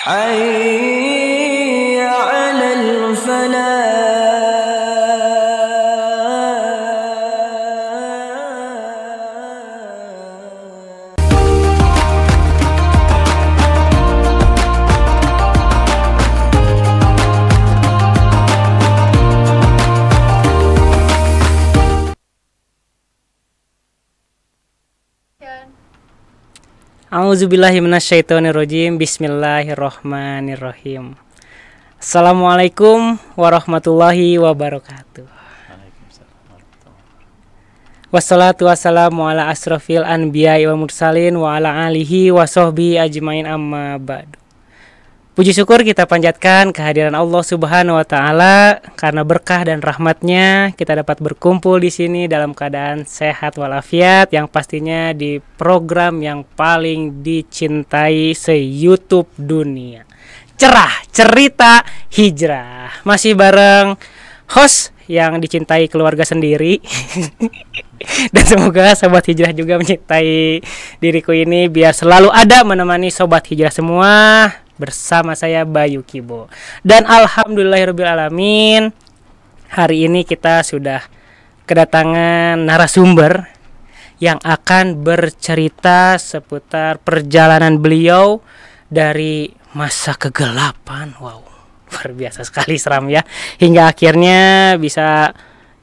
حي على الفلاح. A'udzubillahi minasyaitonirrajim. Bismillahirrahmanirrahim. Assalamualaikum warahmatullahi wabarakatuh. Wassalatu wassalamu ala asrofil anbiya'i wa mursalin wa ala alihi wa sahbihi ajmain amma ba'du. Puji syukur kita panjatkan kehadiran Allah Subhanahu wa taala, karena berkah dan rahmatnya kita dapat berkumpul di sini dalam keadaan sehat walafiat, yang pastinya di program yang paling dicintai se-YouTube dunia. Cerah Cerita Hijrah. Masih bareng host yang dicintai keluarga sendiri. Dan semoga sobat hijrah juga mencintai diriku ini, biar selalu ada menemani sobat hijrah semua. Bersama saya Bayu Kibo. Dan alhamdulillahirrabbilalamin, hari ini kita sudah kedatangan narasumber yang akan bercerita seputar perjalanan beliau dari masa kegelapan. Wow, luar biasa sekali, seram ya, hingga akhirnya bisa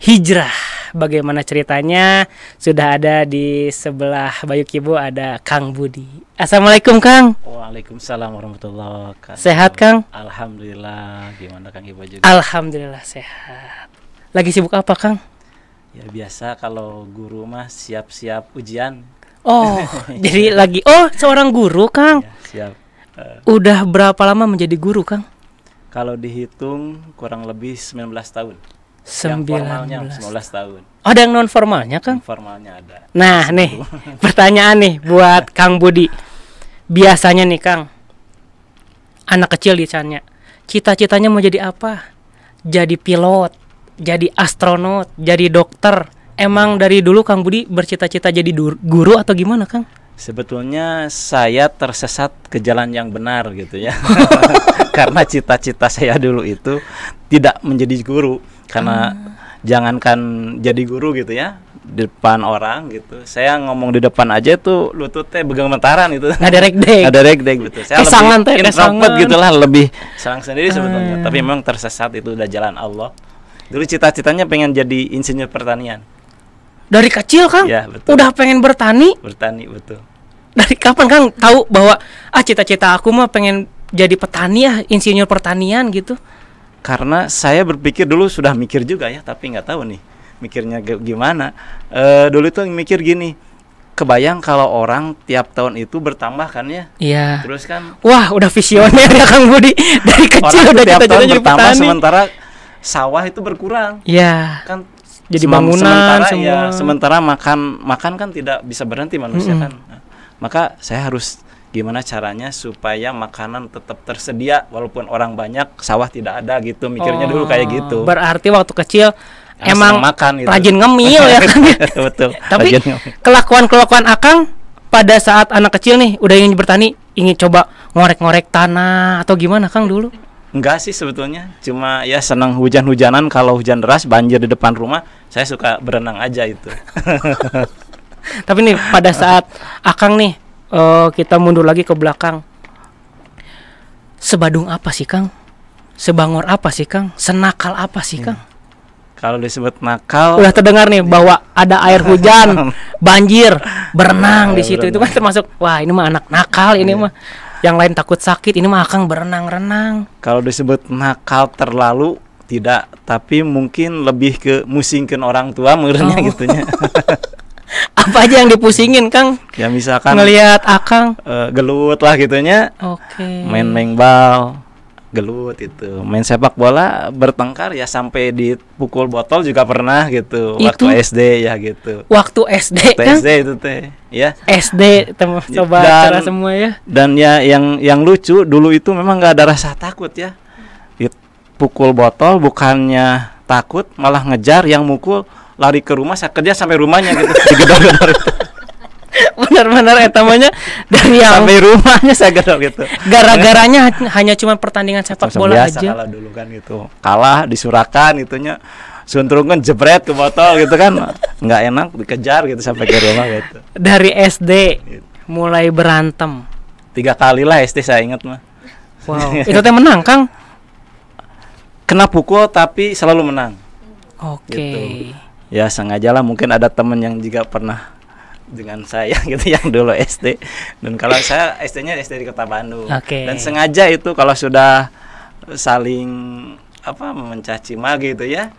hijrah. Bagaimana ceritanya? Sudah ada di sebelah Bayu Kibo, ada Kang Budi. Assalamualaikum Kang. Waalaikumsalam warahmatullahi wabarakatuh. Sehat Kang? Alhamdulillah. Gimana Kang Iba juga? Alhamdulillah sehat. Lagi sibuk apa Kang? Ya biasa, kalau guru mah siap-siap ujian. Oh, jadi lagi seorang guru Kang. Ya, siap. Udah berapa lama menjadi guru Kang? Kalau dihitung kurang lebih 19 tahun. 19. Yang formalnya 19 tahun. Ada yang non formalnya Kang? Yang formalnya ada. Nah nih pertanyaan nih buat Kang Budi. Biasanya nih Kang, anak kecil ditanya cita-citanya mau jadi apa? Jadi pilot, jadi astronot, jadi dokter. Emang dari dulu Kang Budi bercita-cita jadi guru atau gimana Kang? Sebetulnya saya tersesat ke jalan yang benar gitu ya. Karena cita-cita saya dulu itu tidak menjadi guru. Karena jangankan jadi guru gitu ya, di depan orang gitu, saya ngomong di depan aja tuh lututnya begang mentaran gitu. Ada rekdek. Ada rekdek gitu. Saya lebih introvert gitulah, lebih serang sendiri sebetulnya. Tapi memang tersesat, itu udah jalan Allah. Dulu cita-citanya pengen jadi insinyur pertanian. Dari kecil Kang? Ya, betul. Udah pengen bertani? Bertani, betul. Dari kapan Kang tahu bahwa cita-cita aku mah pengen jadi petani ya, insinyur pertanian gitu? Karena saya berpikir dulu, sudah mikir juga ya, tapi nggak tahu nih mikirnya gimana. Dulu itu mikir gini, kebayang kalau orang tiap tahun itu bertambah kan ya? Iya. Terus kan, wah udah visioner ya Kang Budi. Dari kecil udah tiap tahun jadi bertambah, petani. sementara sawah itu berkurang. Iya. Kan jadi bangunan sementara semua. Ya, sementara makan kan tidak bisa berhenti manusia kan. Nah, maka saya harus gimana caranya supaya makanan tetap tersedia walaupun orang banyak, sawah tidak ada gitu, mikirnya dulu kayak gitu. Berarti waktu kecil emang makan gitu. Rajin ngemil ya kan. Betul. Tapi kelakuan Akang pada saat anak kecil nih udah ingin bertani, ingin coba ngorek-ngorek tanah atau gimana Kang dulu? Enggak sih sebetulnya, cuma ya senang hujan-hujanan. Kalau hujan deras banjir di depan rumah, saya suka berenang aja itu. Tapi nih pada saat Akang nih, kita mundur lagi ke belakang. Sebadung apa sih Kang? Sebangor apa sih Kang? Senakal apa sih Kang? Kalau disebut nakal, udah terdengar nih bahwa ada air hujan, banjir, berenang di situ. Itu kan termasuk, wah ini mah anak nakal ini mah. Yang lain takut sakit, ini mah Akang berenang-renang. Kalau disebut nakal terlalu tidak, tapi mungkin lebih ke musingkeun orang tua menurutnya gitunya. Apa aja yang dipusingin Kang? Ya misalkan ngelihat Akang gelut lah gitunya. Oke. Main bal, gelut itu. Main sepak bola, bertengkar ya sampai dipukul botol juga pernah gitu. Itu? Waktu SD ya gitu. Waktu SD Kang? SD itu teh, ya. SD coba cara semua ya. Dan ya yang lucu dulu itu memang nggak ada rasa takut ya. Pukul botol bukannya takut, malah ngejar yang mukul, lari ke rumah, saya kerja sampai rumahnya gitu. Digedor-gedor itu. Benar-benar etamanya dari yang Sampai rumahnya saya gedor gitu. gara-garanya hanya cuma pertandingan sepak bola Biasa aja. kalah dulu kan gitu. Kalah disurakan itunya. Suntrungan jebret ke botol gitu kan. Nggak enak dikejar gitu sampai ke rumah gitu. Dari SD mulai berantem. 3 kali lah SD saya ingat mah. Wow, itu teh menang, Kang. Kena pukul tapi selalu menang. Oke. Gitu. Ya sengaja lah, mungkin ada temen yang juga pernah dengan saya gitu yang dulu SD. Dan kalau saya SD-nya SD di Kota Bandung. Oke. Dan sengaja itu kalau sudah saling mencaci maki gitu ya,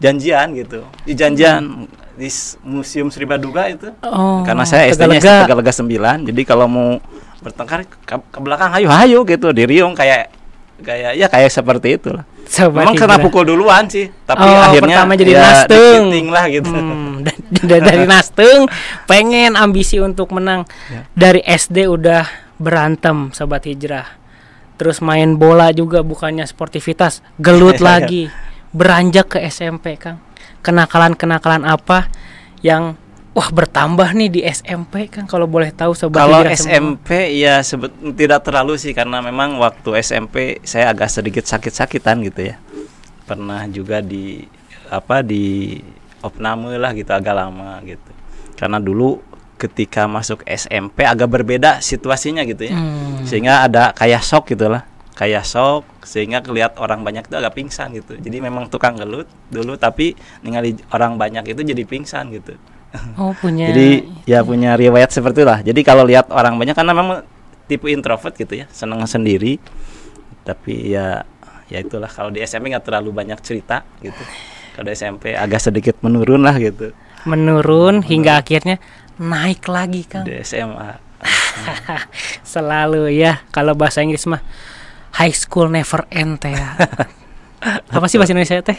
janjian gitu. Di janjian di Museum Sri Baduga itu. Oh, Karena saya SD-nya SD Tegalega 9. Jadi kalau mau bertengkar ke belakang hayu gitu, di riung kayak seperti itulah. Sobat Memang kena Hijrah. pukul duluan sih, tapi Oh, akhirnya pertama jadi ya nastung. dikiting lah gitu. Dari nastung pengen ambisi untuk menang. Ya. Dari SD udah berantem, Sobat Hijrah. Terus main bola juga bukannya sportivitas, gelut lagi. Beranjak ke SMP, Kang. Kenakalan-kenakalan apa yang bertambah nih di SMP, Kang, kalau boleh tahu Sobat Kalau Hijrah semua. SMP ya tidak terlalu sih, karena memang waktu SMP saya agak sedikit sakit-sakitan gitu ya. Pernah juga di opname lah gitu, agak lama gitu. Karena dulu ketika masuk SMP agak berbeda situasinya gitu ya. Sehingga ada kayak shock gitulah. Kayak shock sehingga kelihatan orang banyak itu agak pingsan gitu. Jadi memang tukang gelut dulu, tapi ningali orang banyak itu jadi pingsan gitu. Oh, punya. Jadi ya punya riwayat seperti itulah. Jadi kalau lihat orang banyak, karena memang tipe introvert gitu ya, senang sendiri. Tapi ya itulah, kalau di SMP nggak terlalu banyak cerita gitu. Kalau di SMP agak sedikit menurun lah gitu. Menurun hingga akhirnya naik lagi, Kang. Di SMA. Selalu ya, kalau bahasa Inggris mah high school never end teh ya. Apa sih bahasa Indonesia teh?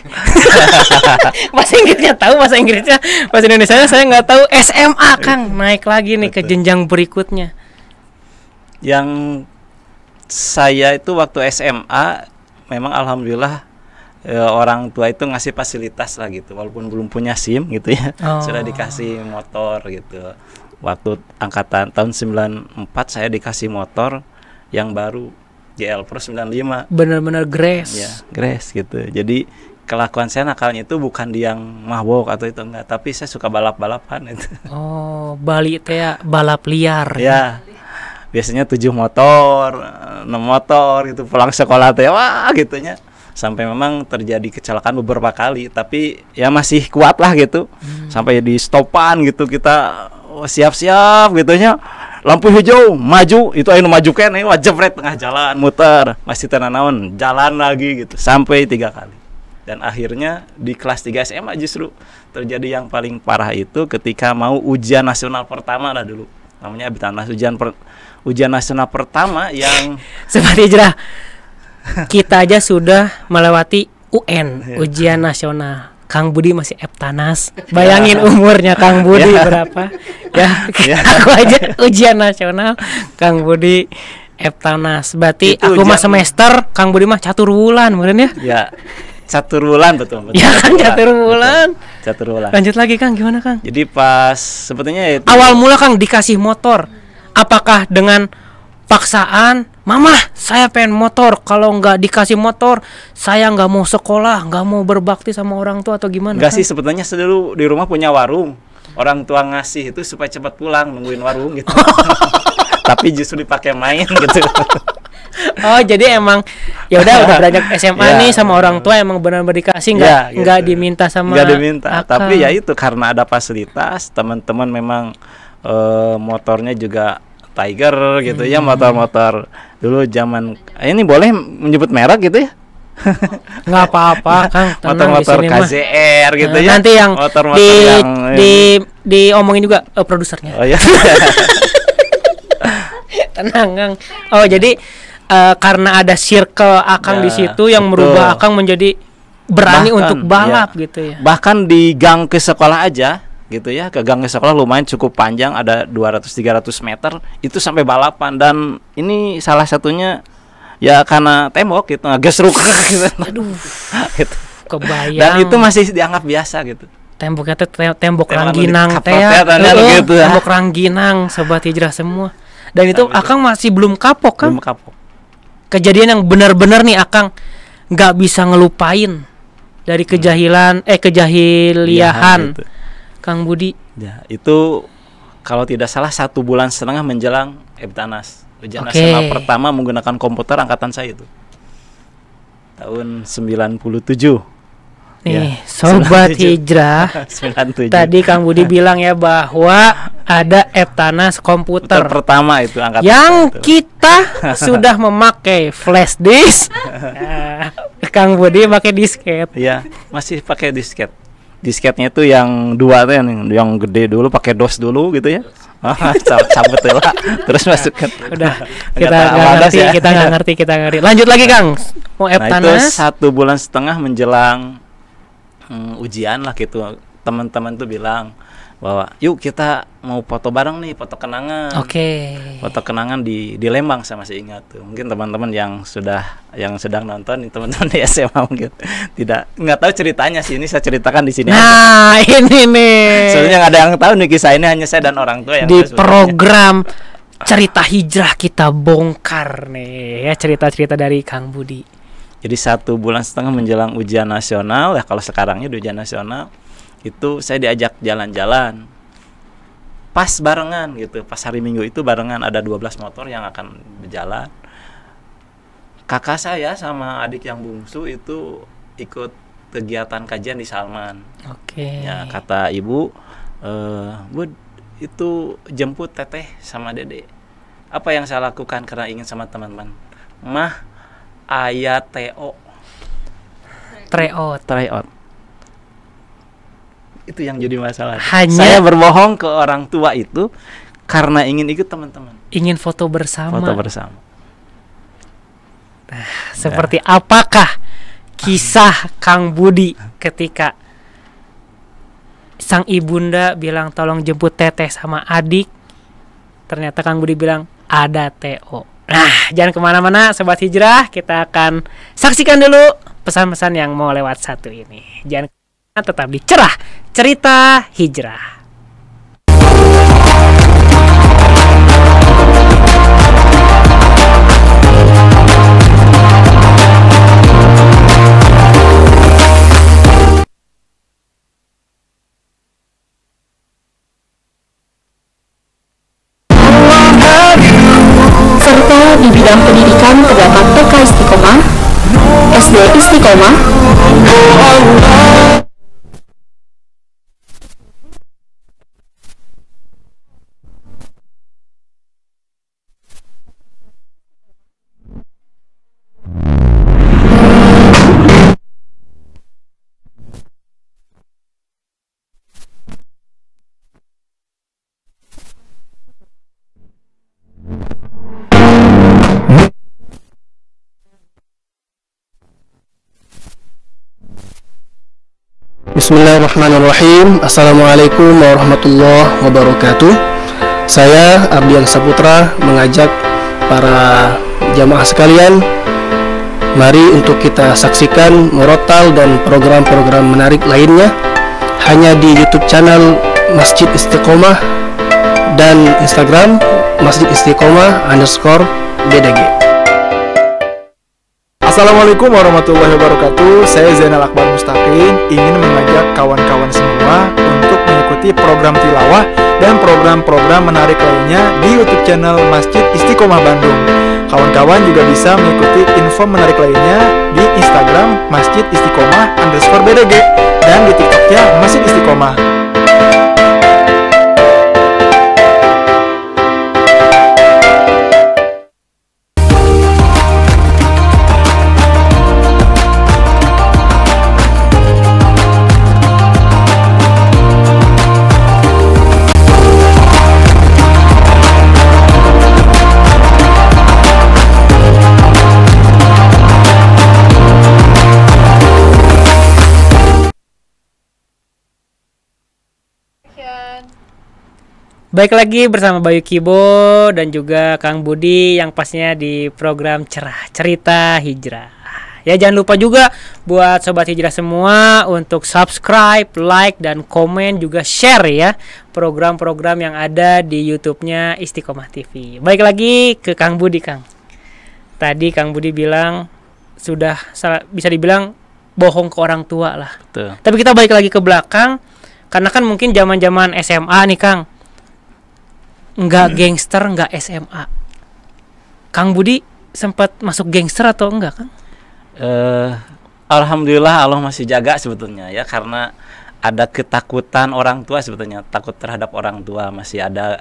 Bahasa Inggrisnya tahu, bahasa Inggrisnya, bahasa Indonesia saya nggak tahu. SMA, Kang, naik lagi nih ke jenjang berikutnya. Yang saya itu waktu SMA memang alhamdulillah orang tua itu ngasih fasilitas lah gitu, walaupun belum punya SIM gitu ya. Sudah dikasih motor gitu. Waktu angkatan tahun 94 saya dikasih motor yang baru, GL Pro 95. Bener-bener grace. Ya, grace gitu. Jadi kelakuan saya nakalnya itu bukan di yang mabok atau itu enggak, tapi saya suka balap-balapan itu. Oh, Bali teh ya, balap liar. Ya. Biasanya 7 motor, 6 motor gitu, pulang sekolah teh wah gitunya. Sampai memang terjadi kecelakaan beberapa kali, tapi ya masih kuat lah gitu. Sampai di stopan gitu kita siap-siap gitunya. Lampu hijau, maju, itu anu maju kan, jebret tengah jalan, muter, masih tenanawan, jalan lagi gitu, sampai 3 kali. Dan akhirnya di kelas 3 SMA justru terjadi yang paling parah itu ketika mau ujian nasional pertama lah dulu. Namanya Abitanas, ujian nasional pertama yang Sobat Hijrah, kita aja sudah melewati UN, ujian nasional. Kang Budi masih Eptanas. Bayangin umurnya Kang Budi berapa? Ya, aku aja ujian nasional, Kang Budi Eptanas. Berarti Itu aku mah ujian. semester, Kang Budi mah catur wulan, meureun ya? ya catur bulan betul. Ya kan, catur bulan. Betul, catur bulan. Lanjut lagi, Kang, gimana, Kang? Jadi pas sebetulnya itu Awal mula Kang dikasih motor. Apakah dengan paksaan, Mama saya pengen motor, kalau nggak dikasih motor saya nggak mau sekolah, nggak mau berbakti sama orang tua, atau gimana? enggak sih, Kang? sebetulnya saya dulu di rumah punya warung. Orang tua ngasih itu supaya cepat pulang, nungguin warung gitu. Tapi justru dipakai main gitu. Oh, jadi emang ya udah beranjak SMA Ya. nih sama orang tua emang benar-benar dikasih, Ya, gitu. nggak diminta sama Nggak diminta, akang. tapi ya itu karena ada fasilitas, teman-teman memang motornya juga Tiger gitu ya, motor-motor dulu zaman ini boleh menyebut merek gitu ya. Nggak apa-apa, Kang, tenang, Motor-motor di sini mah. KZR gitu Nah, ya. nanti yang motor-motor di yang diomongin juga produsernya. Oh ya. Tenang, Kang. Oh, jadi karena ada circle Akang Ya, di situ yang betul. merubah Akang menjadi berani Bahkan, untuk balap ya. gitu ya. Bahkan di gang ke sekolah aja gitu ya, ke gang ke sekolah lumayan cukup panjang, ada 200-300 meter itu sampai balapan. Dan ini salah satunya ya karena tembok gitu, gesruk gitu. Aduh, Gitu. kebayang. Dan itu masih dianggap biasa gitu. temboknya teh tembok Tembok Rangginang anu teh ya. dikaprot ya, Heeh, gitu ya. tembok Rangginang sobat hijrah semua. Dan itu Sampai Akang masih belum kapok kan? belum kapok. Kejadian yang benar-benar nih Akang nggak bisa ngelupain dari kejahiliahan Gitu. Kang Budi. Ya, itu kalau tidak salah 1,5 bulan menjelang Eptanas. Ujian Oke. nasional pertama menggunakan komputer angkatan saya itu. Tahun 97. Nih, Ya, sobat 97. hijrah. 97. Tadi Kang Budi bilang ya bahwa ada Eptanas komputer pertama itu angkatan yang saya itu. kita sudah memakai flash disk. Nah, Kang Budi pakai disket. Iya, masih pakai disket. Disketnya itu yang dua tuh yang gede dulu, pakai DOS dulu gitu ya. Cabut lah. Terus masukkan. Udah, Nggak kita tahu nggak ada ngerti, sih ya. kita nggak ngerti. Lanjut lagi Kang. Mau Nah, itu Eptanas. 1,5 bulan menjelang ujian lah gitu. Teman-teman tuh bilang bahwa yuk kita mau foto bareng nih, foto kenangan. Oke. Foto kenangan di Lembang, saya masih ingat tuh. Mungkin teman-teman yang sedang nonton, teman-teman di SMA mungkin nggak tahu ceritanya sih. Ini saya ceritakan di sini aja. Nah, ini nih. Soalnya nggak ada yang tahu nih kisah ini, hanya saya dan orang tua yang Di tahu sebenarnya. program cerita hijrah kita bongkar nih ya cerita-cerita dari Kang Budi. Jadi 1,5 bulan menjelang ujian nasional, ya kalau sekarangnya di ujian nasional itu saya diajak jalan-jalan. Pas barengan gitu, pas hari Minggu itu barengan ada 12 motor yang akan berjalan. Kakak saya sama adik yang bungsu itu ikut kegiatan kajian di Salman. Oke. Ya, kata ibu, Bud, itu jemput teteh sama dede. Apa yang saya lakukan karena ingin sama teman-teman? Mah, ayat TO. Tryout. Itu yang jadi masalah. Hanya- Saya berbohong ke orang tua itu karena ingin ikut teman-teman. Ingin foto bersama. Foto bersama. Seperti apakah kisah Kang Budi ketika sang ibunda bilang tolong jemput teteh sama adik, ternyata Kang Budi bilang ada TO. Nah, jangan kemana-mana sobat hijrah, kita akan saksikan dulu pesan-pesan yang mau lewat satu ini. Jangan kemana-mana, tetap di Cerah Cerita Hijrah. Serta di bidang pendidikan terdapat TK Istiqomah, SD Istiqomah, Bismillahirrahmanirrahim. Assalamualaikum warahmatullahi wabarakatuh. Saya Ardian Saputra mengajak para jamaah sekalian, mari untuk kita saksikan murotal dan program-program menarik lainnya hanya di YouTube channel Masjid Istiqomah dan Instagram Masjid Istiqomah_BDG. Assalamualaikum warahmatullahi wabarakatuh. Saya Zainal Akbar Mustaqim ingin mengajak kawan-kawan semua untuk mengikuti program tilawah dan program-program menarik lainnya di YouTube channel Masjid Istiqomah Bandung. Kawan-kawan juga bisa mengikuti info menarik lainnya di Instagram Masjid Istiqomah_BDG dan di TikToknya Masjid Istiqomah. Baik lagi bersama Bayu Kibo dan juga Kang Budi yang pastinya di program Cerah Cerita Hijrah. Ya jangan lupa juga buat sobat hijrah semua untuk subscribe, like dan komen juga share ya program-program yang ada di YouTube-nya Istiqomah TV. Baik lagi ke Kang Budi, Kang. Tadi Kang Budi bilang sudah bisa dibilang bohong ke orang tua lah. Betul. Tapi kita balik lagi ke belakang karena kan mungkin zaman-zaman SMA nih, Kang. Enggak gangster, enggak SMA. Kang Budi sempat masuk gangster atau enggak, Kang? Alhamdulillah Allah masih jaga sebetulnya ya, karena ada ketakutan orang tua sebetulnya, takut terhadap orang tua masih ada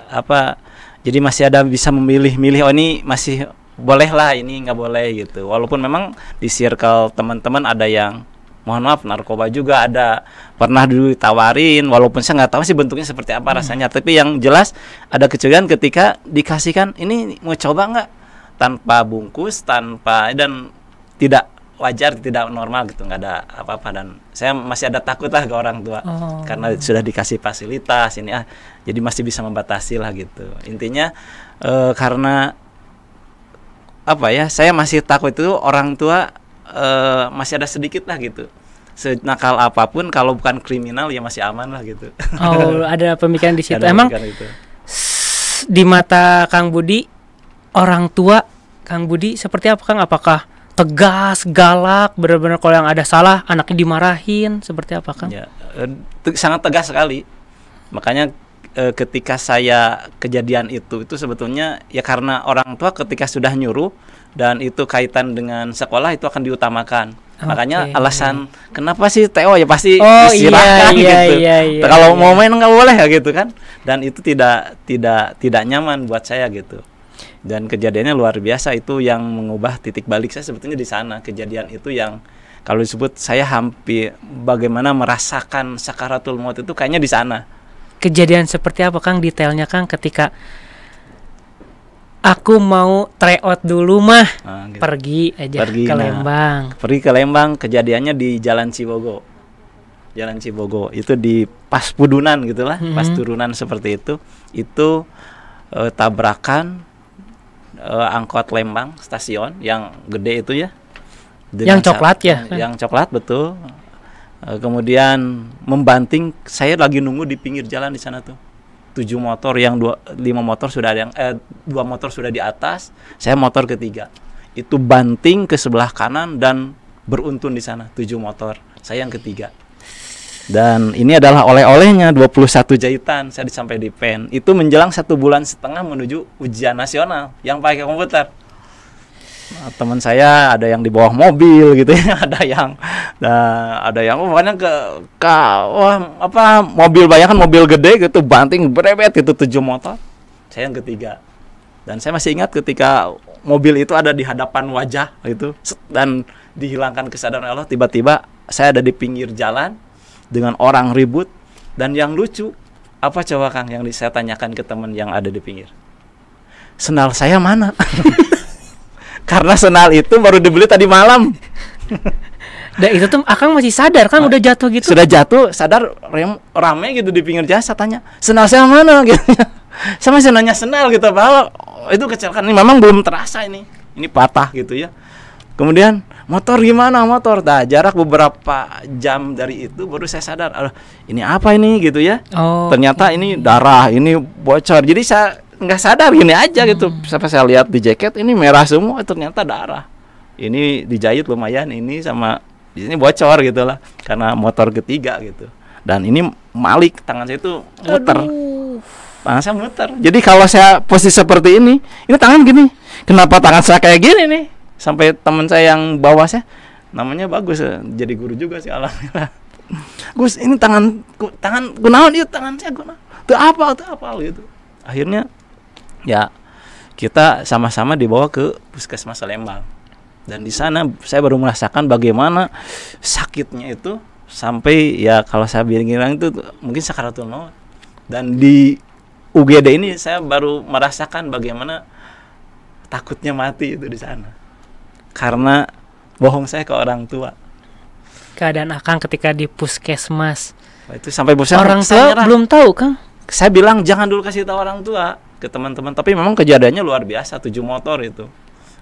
jadi masih ada bisa memilih-milih, oh ini masih boleh lah, ini nggak boleh gitu. Walaupun memang di circle teman-teman ada yang mohon maaf narkoba juga ada, pernah dulu ditawarin, walaupun saya nggak tahu sih bentuknya seperti apa rasanya, tapi yang jelas ada kecurigaan ketika dikasihkan ini mau coba nggak, tanpa bungkus, tanpa, dan tidak wajar, tidak normal gitu, nggak ada apa-apa. Dan saya masih ada takut lah ke orang tua karena sudah dikasih fasilitas ini jadi masih bisa membatasi lah gitu. Intinya karena saya masih takut itu orang tua masih ada sedikit lah gitu, senakal apapun kalau bukan kriminal ya masih aman lah gitu. Ada pemikiran di situ. Ada Emang itu. Di mata Kang Budi, orang tua Kang Budi seperti apa, Kang? Apakah tegas, galak, benar-benar kalau yang ada salah anaknya dimarahin, seperti apa, Kang? Ya, sangat tegas sekali. Makanya ketika saya kejadian itu sebetulnya ya karena orang tua ketika sudah nyuruh dan itu kaitan dengan sekolah itu akan diutamakan. Makanya alasan kenapa sih TO ya pasti disilahkan gitu. Kalau mau main nggak boleh ya gitu kan. Dan itu tidak nyaman buat saya gitu. Dan kejadiannya luar biasa, itu yang mengubah titik balik saya sebetulnya di sana. Kejadian itu yang kalau disebut saya hampir bagaimana merasakan sakaratul maut itu kayaknya di sana. Kejadian seperti apa, Kang? Detailnya, Kang, ketika aku mau tryout dulu mah Gitu. pergi ke Lembang. Pergi ke Lembang, kejadiannya di Jalan Cibogo. Jalan Cibogo itu di pas Pudunan gitulah, pas turunan seperti itu. Itu tabrakan angkot Lembang stasiun yang gede itu ya. Yang coklat ya? Yang coklat betul. Kemudian membanting, saya lagi nunggu di pinggir jalan di sana tuh. 7 motor, yang 5 motor sudah ada, yang 2 motor sudah di atas, saya motor ketiga. Itu banting ke sebelah kanan dan beruntun di sana 7 motor. Saya yang ketiga. Dan ini adalah oleh-olehnya 21 jahitan saya sampai di pen. Itu menjelang 1,5 bulan menuju ujian nasional yang pakai komputer. Nah, teman saya ada yang di bawah mobil gitu ya, ada yang pokoknya mobil, bayangkan mobil gede gitu banting berebet gitu 7 motor. Saya yang ketiga. Dan saya masih ingat ketika mobil itu ada di hadapan wajah itu dan dihilangkan kesadaran Allah, tiba-tiba saya ada di pinggir jalan dengan orang ribut. Dan yang lucu apa coba, Kang, yang saya tanyakan ke teman yang ada di pinggir, senal saya mana? Karena senal itu baru dibeli tadi malam. Dan itu tuh Akang masih sadar, kan udah jatuh gitu. Sudah jatuh, sadar, rame gitu di pinggir jalan. Saya tanya, senal saya mana gitu. Saya masih nanya senal gitu, bahwa itu kecelakaan ini memang belum terasa ini patah gitu ya. Kemudian motor gimana motor? Nah, jarak beberapa jam dari itu baru saya sadar, ini apa ini gitu ya. Ternyata ini darah, ini bocor. Jadi saya nggak sadar gini aja gitu. Sampai saya lihat di jaket ini merah semua, ternyata darah. Ini dijahit lumayan, ini sama ini bocor gitu lah karena motor ketiga gitu. Dan ini Malik, tangan saya itu muter. Tangan saya muter. Jadi kalau saya posisi seperti ini tangan gini. Kenapa tangan saya kayak gini nih? Sampai teman saya yang bawah saya, namanya bagus, jadi guru juga sih alhamdulillah. Gus, ini tangan gunawan itu tangan saya gunawan. Itu apa gitu. Akhirnya ya kita sama-sama dibawa ke Puskesmas Lembang. Dan di sana saya baru merasakan bagaimana sakitnya itu, sampai ya kalau saya bilang itu mungkin sakaratul maut. Dan di UGD ini saya baru merasakan bagaimana takutnya mati itu di sana. Karena bohong saya ke orang tua. Keadaan Akang ketika di Puskesmas. Itu sampai bosan. Orang tua belum tahu, Kang. Saya bilang jangan dulu kasih tahu orang tua ke teman-teman, tapi memang kejadiannya luar biasa, 7 motor itu.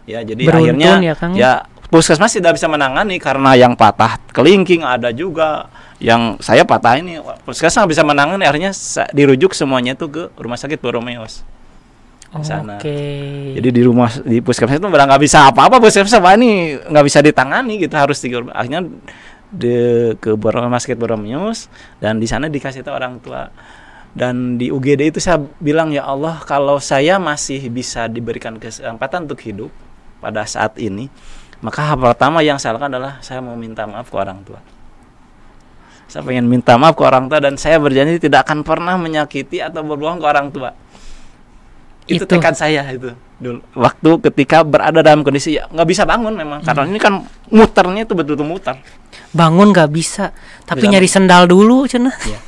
Ya, jadi beruntun, akhirnya ya, Kang? Ya puskesmas tidak bisa menangani karena yang patah kelingking ada juga, yang saya patah ini puskesmas nggak bisa menangani, akhirnya dirujuk semuanya itu ke rumah sakit Boromeus di sana. Jadi di puskesmas itu nggak bisa apa-apa, puskesmas ini nggak bisa ditangani gitu, harus akhirnya ke rumah sakit Boromeus, dan di sana dikasih tahu orang tua. Dan di UGD itu saya bilang, ya Allah, kalau saya masih bisa diberikan kesempatan untuk hidup pada saat ini, maka hal pertama yang saya lakukan adalah saya mau minta maaf ke orang tua. Saya pengen minta maaf ke orang tua, dan saya berjanji tidak akan pernah menyakiti atau berbohong ke orang tua. Itu tekad saya itu dulu. Waktu ketika berada dalam kondisi nggak bisa bangun memang, karena ini kan muternya itu betul-betul muter. Bangun nggak bisa, tapi Bisa nyari sendal dulu cenah. Ya.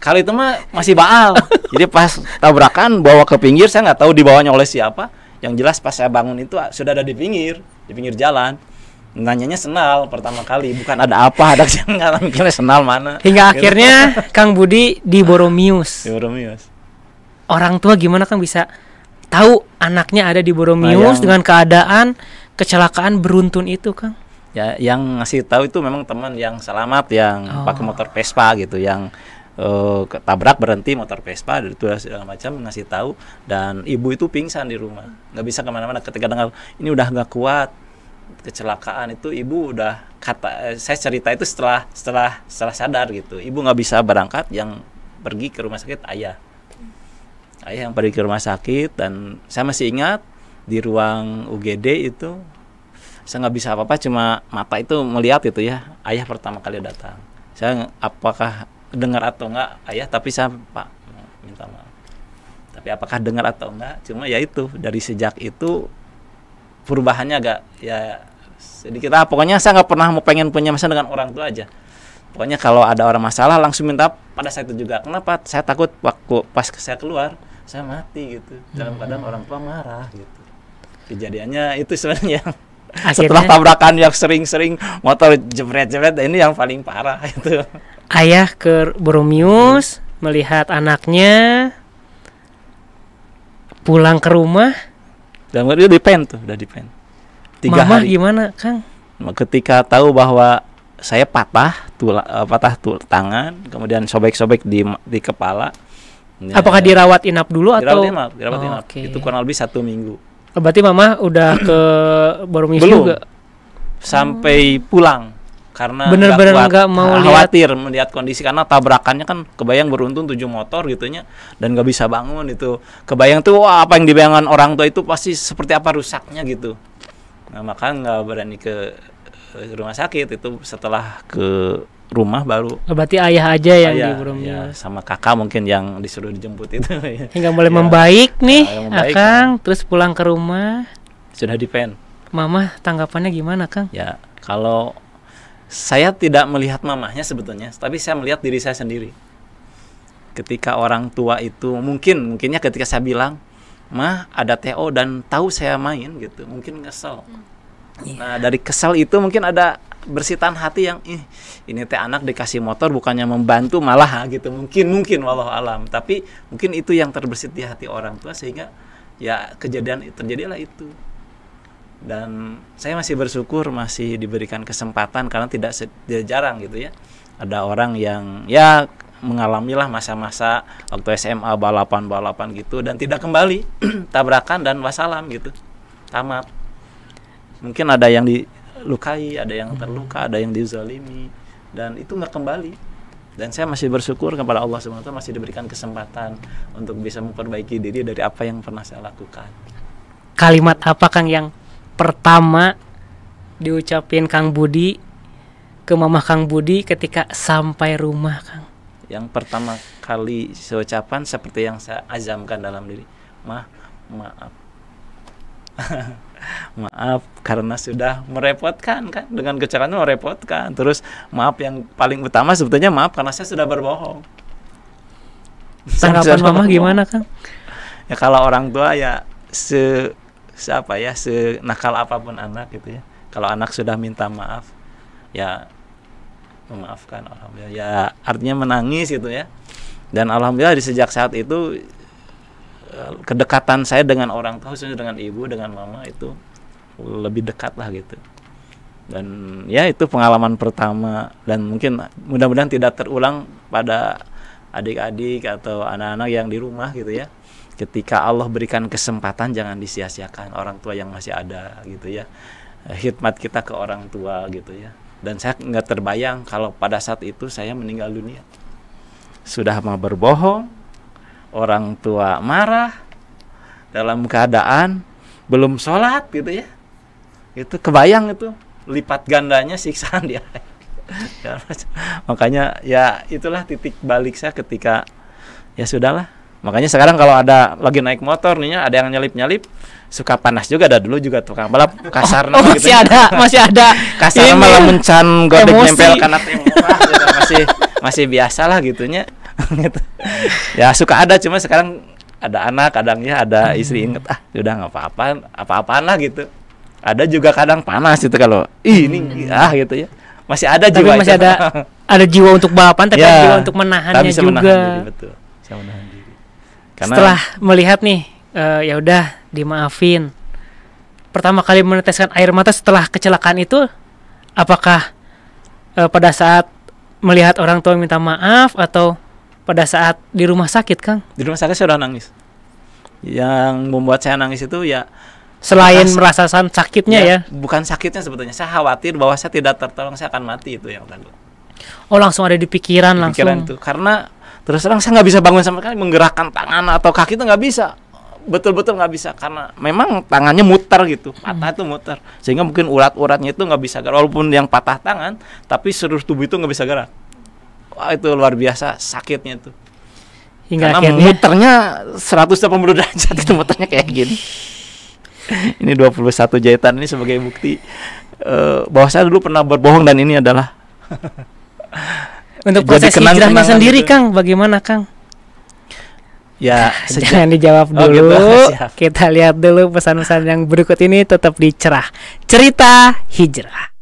Kali itu mah masih baal. Jadi pas tabrakan bawa ke pinggir, saya nggak tahu dibawanya oleh siapa. Yang jelas pas saya bangun itu sudah ada di pinggir jalan. Nanyanya senal pertama kali, bukan ada apa, ada yang nggak mikirnya senal mana. Hingga Gitu. akhirnya Kang Budi di Boromius. Di Boromius. Orang tua gimana Kang bisa tahu anaknya ada di Boromius dengan keadaan kecelakaan beruntun itu, Kang? Ya, yang ngasih tahu itu memang teman yang selamat, yang pakai motor Vespa gitu, yang ketabrak berhenti motor Vespa, itu segala macam ngasih tahu. Dan ibu itu pingsan di rumah, nggak bisa kemana-mana. Ketika dengar ini udah nggak kuat kecelakaan itu, ibu udah saya cerita itu setelah sadar gitu. Ibu nggak bisa berangkat, yang pergi ke rumah sakit ayah yang pergi ke rumah sakit. Dan saya masih ingat di ruang UGD itu saya nggak bisa apa-apa, cuma mata itu melihat itu ya, ayah pertama kali datang. Saya apakah dengar atau enggak ayah, tapi saya Pak minta maaf. Tapi apakah dengar atau enggak, cuma ya itu dari sejak itu perubahannya agak ya sedikit. Pokoknya saya nggak pernah mau pengen punya masalah dengan orang tua aja. Pokoknya kalau ada orang masalah langsung minta pada saya itu juga. Kenapa? Saya takut waktu pas saya keluar saya mati gitu, dalam keadaan orang tua marah gitu. Kejadiannya itu sebenarnya setelah tabrakan yang sering-sering motor jebret-jebret, ini yang paling parah itu. Ayah ke Boromius melihat anaknya pulang ke rumah. Dan dia dipen tuh, udah dipen. 3 Mama hari. gimana, Kang? Ketika tahu bahwa saya patah tangan, kemudian sobek-sobek di kepala. Apakah dirawat inap dulu atau? Dirawat inap. Okay. Itu kurang lebih 1 minggu. Berarti Mama udah ke Boromius Belum. juga? Sampai pulang. Karena bener-bener nggak mau khawatir melihat kondisi, karena tabrakannya kan kebayang beruntun 7 motor gitunya, dan nggak bisa bangun itu. Kebayang tuh wah, apa yang dibayangkan orang tua itu pasti seperti apa rusaknya gitu. Nah, maka nggak berani ke rumah sakit. Itu setelah ke rumah baru. Berarti ayah aja yang di Ya, Boromius. sama kakak mungkin yang disuruh dijemput itu. Hingga mulai Ya. membaik nih, Membaik, Kang. Terus pulang ke rumah. Sudah dipen. Mama tanggapannya gimana, Kang? Ya, kalau saya tidak melihat mamahnya sebetulnya, tapi saya melihat diri saya sendiri. Ketika orang tua itu mungkinnya ketika saya bilang, "Mah, ada TO," dan tahu saya main gitu, mungkin kesel. Nah, dari kesel itu mungkin ada bersitan hati yang ini teh anak dikasih motor bukannya membantu malah gitu. Mungkin wallahu alam. Tapi mungkin itu yang terbersit di hati orang tua, sehingga ya kejadian terjadilah itu. Dan saya masih bersyukur masih diberikan kesempatan, karena tidak jarang gitu ya. Ada orang yang ya mengalamilah masa-masa waktu SMA balapan gitu, dan tidak kembali tabrakan dan wassalam gitu, tamat. Mungkin ada yang dilukai, ada yang terluka, ada yang dizalimi, dan itu nggak kembali. Dan saya masih bersyukur kepada Allah SWT masih diberikan kesempatan untuk bisa memperbaiki diri dari apa yang pernah saya lakukan. Kalimat apa, Kang, yang pertama diucapin Kang Budi ke Mama Kang Budi ketika sampai rumah, Kang? Yang pertama kali saya ucapan seperti yang saya azamkan dalam diri, maaf maaf karena sudah merepotkan kan, dengan kecelakaan merepotkan. Terus maaf yang paling utama sebetulnya maaf karena saya sudah berbohong. Tanggapan Mama gimana, Kang? Ya kalau orang tua ya senakal apapun anak gitu ya. Kalau anak sudah minta maaf, ya memaafkan, alhamdulillah. Ya artinya menangis gitu ya. Dan alhamdulillah di sejak saat itu kedekatan saya dengan orang tua, khususnya dengan ibu, dengan mama itu lebih dekat lah gitu. Dan ya itu pengalaman pertama, dan mungkin mudah-mudahan tidak terulang pada adik-adik atau anak-anak yang di rumah gitu ya. Ketika Allah berikan kesempatan, jangan disia-siakan orang tua yang masih ada gitu ya. Khidmat kita ke orang tua gitu ya. Dan saya nggak terbayang kalau pada saat itu saya meninggal dunia. Sudah mau berbohong, orang tua marah, dalam keadaan belum sholat gitu ya. Itu kebayang itu lipat gandanya siksaan dia. Ya, makanya ya itulah titik balik saya ketika ya sudahlah. Makanya sekarang kalau ada lagi naik motor nih ya, ada yang nyelip-nyelip, suka panas juga. Ada dulu juga tukang balap kasar masih gitu ya. masih ada Kasar ini malah mencan godek emosi. nempel karena tembok gitu. masih biasa lah gitunya. Gitu. Ya suka ada, cuma sekarang ada anak, kadangnya ada istri, inget udah nggak apa-apaan lah gitu. Ada juga kadang panas itu kalau ini gitu ya. Masih ada tapi jiwa masih itu. ada jiwa untuk balapan, tapi Ya, ada jiwa untuk menahannya bisa juga. menahan diri, betul. Bisa menahan diri. Karena Setelah melihat nih, ya udah dimaafin. Pertama kali meneteskan air mata setelah kecelakaan itu, apakah pada saat melihat orang tua minta maaf atau pada saat di rumah sakit, Kang? di rumah sakit saya udah nangis. Yang membuat saya nangis itu ya Selain Bekas- merasakan sakitnya ya. bukan sakitnya sebetulnya. Saya khawatir bahwa saya tidak tertolong, saya akan mati, itu yang tadi. Oh, langsung ada di pikiran Pikiran langsung. itu karena terus terang saya nggak bisa bangun sama sekali, menggerakkan tangan atau kaki itu nggak bisa, betul-betul nggak bisa, karena memang tangannya muter gitu, patah itu muter, sehingga mungkin urat-uratnya itu nggak bisa gerak, walaupun yang patah tangan tapi seluruh tubuh itu nggak bisa gerak. Wah, itu luar biasa sakitnya itu, Hingga karena akhirnya muternya 180 derajat itu, muternya kayak gini. Ini 21 jahitan ini sebagai bukti bahwa saya dulu pernah berbohong, dan ini adalah untuk jadi proses hijrahnya kenang-kenangan sendiri, gitu. Kang, bagaimana, Kang? ya Jangan dijawab Oh, dulu. gitu. Siap. Kita lihat dulu pesan-pesan yang berikut ini, tetap di Cerah Cerita Hijrah.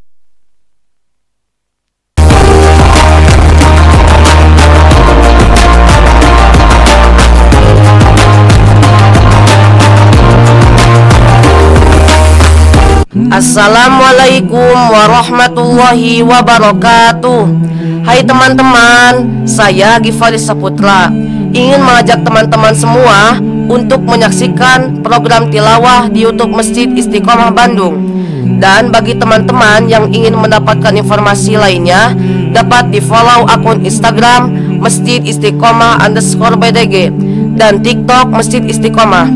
Assalamualaikum warahmatullahi wabarakatuh. Hai teman-teman, saya Givari Saputra ingin mengajak teman-teman semua untuk menyaksikan program tilawah di YouTube Masjid Istiqomah Bandung. Dan bagi teman-teman yang ingin mendapatkan informasi lainnya, dapat di-follow akun Instagram Masjid Istiqomah _BDG dan TikTok Masjid Istiqomah.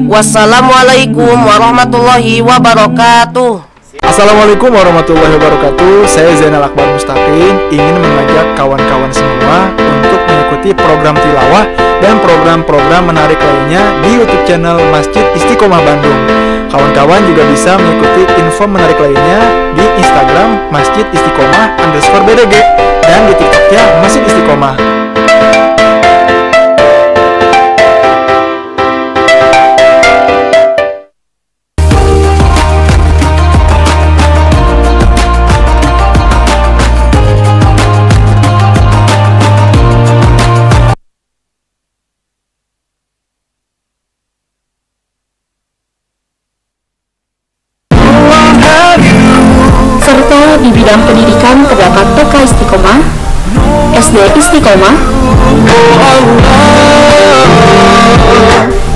Wassalamualaikum warahmatullahi wabarakatuh. Assalamualaikum warahmatullahi wabarakatuh. Saya Zainal Akbar Mustaqim ingin mengajak kawan-kawan semua untuk mengikuti program tilawah dan program-program menarik lainnya di YouTube channel Masjid Istiqomah Bandung. Kawan-kawan juga bisa mengikuti info menarik lainnya di Instagram Masjid Istiqomah _BDG dan di TikToknya Masjid Istiqomah. Serta di bidang pendidikan terdapat TK Istiqomah, SD Istiqomah,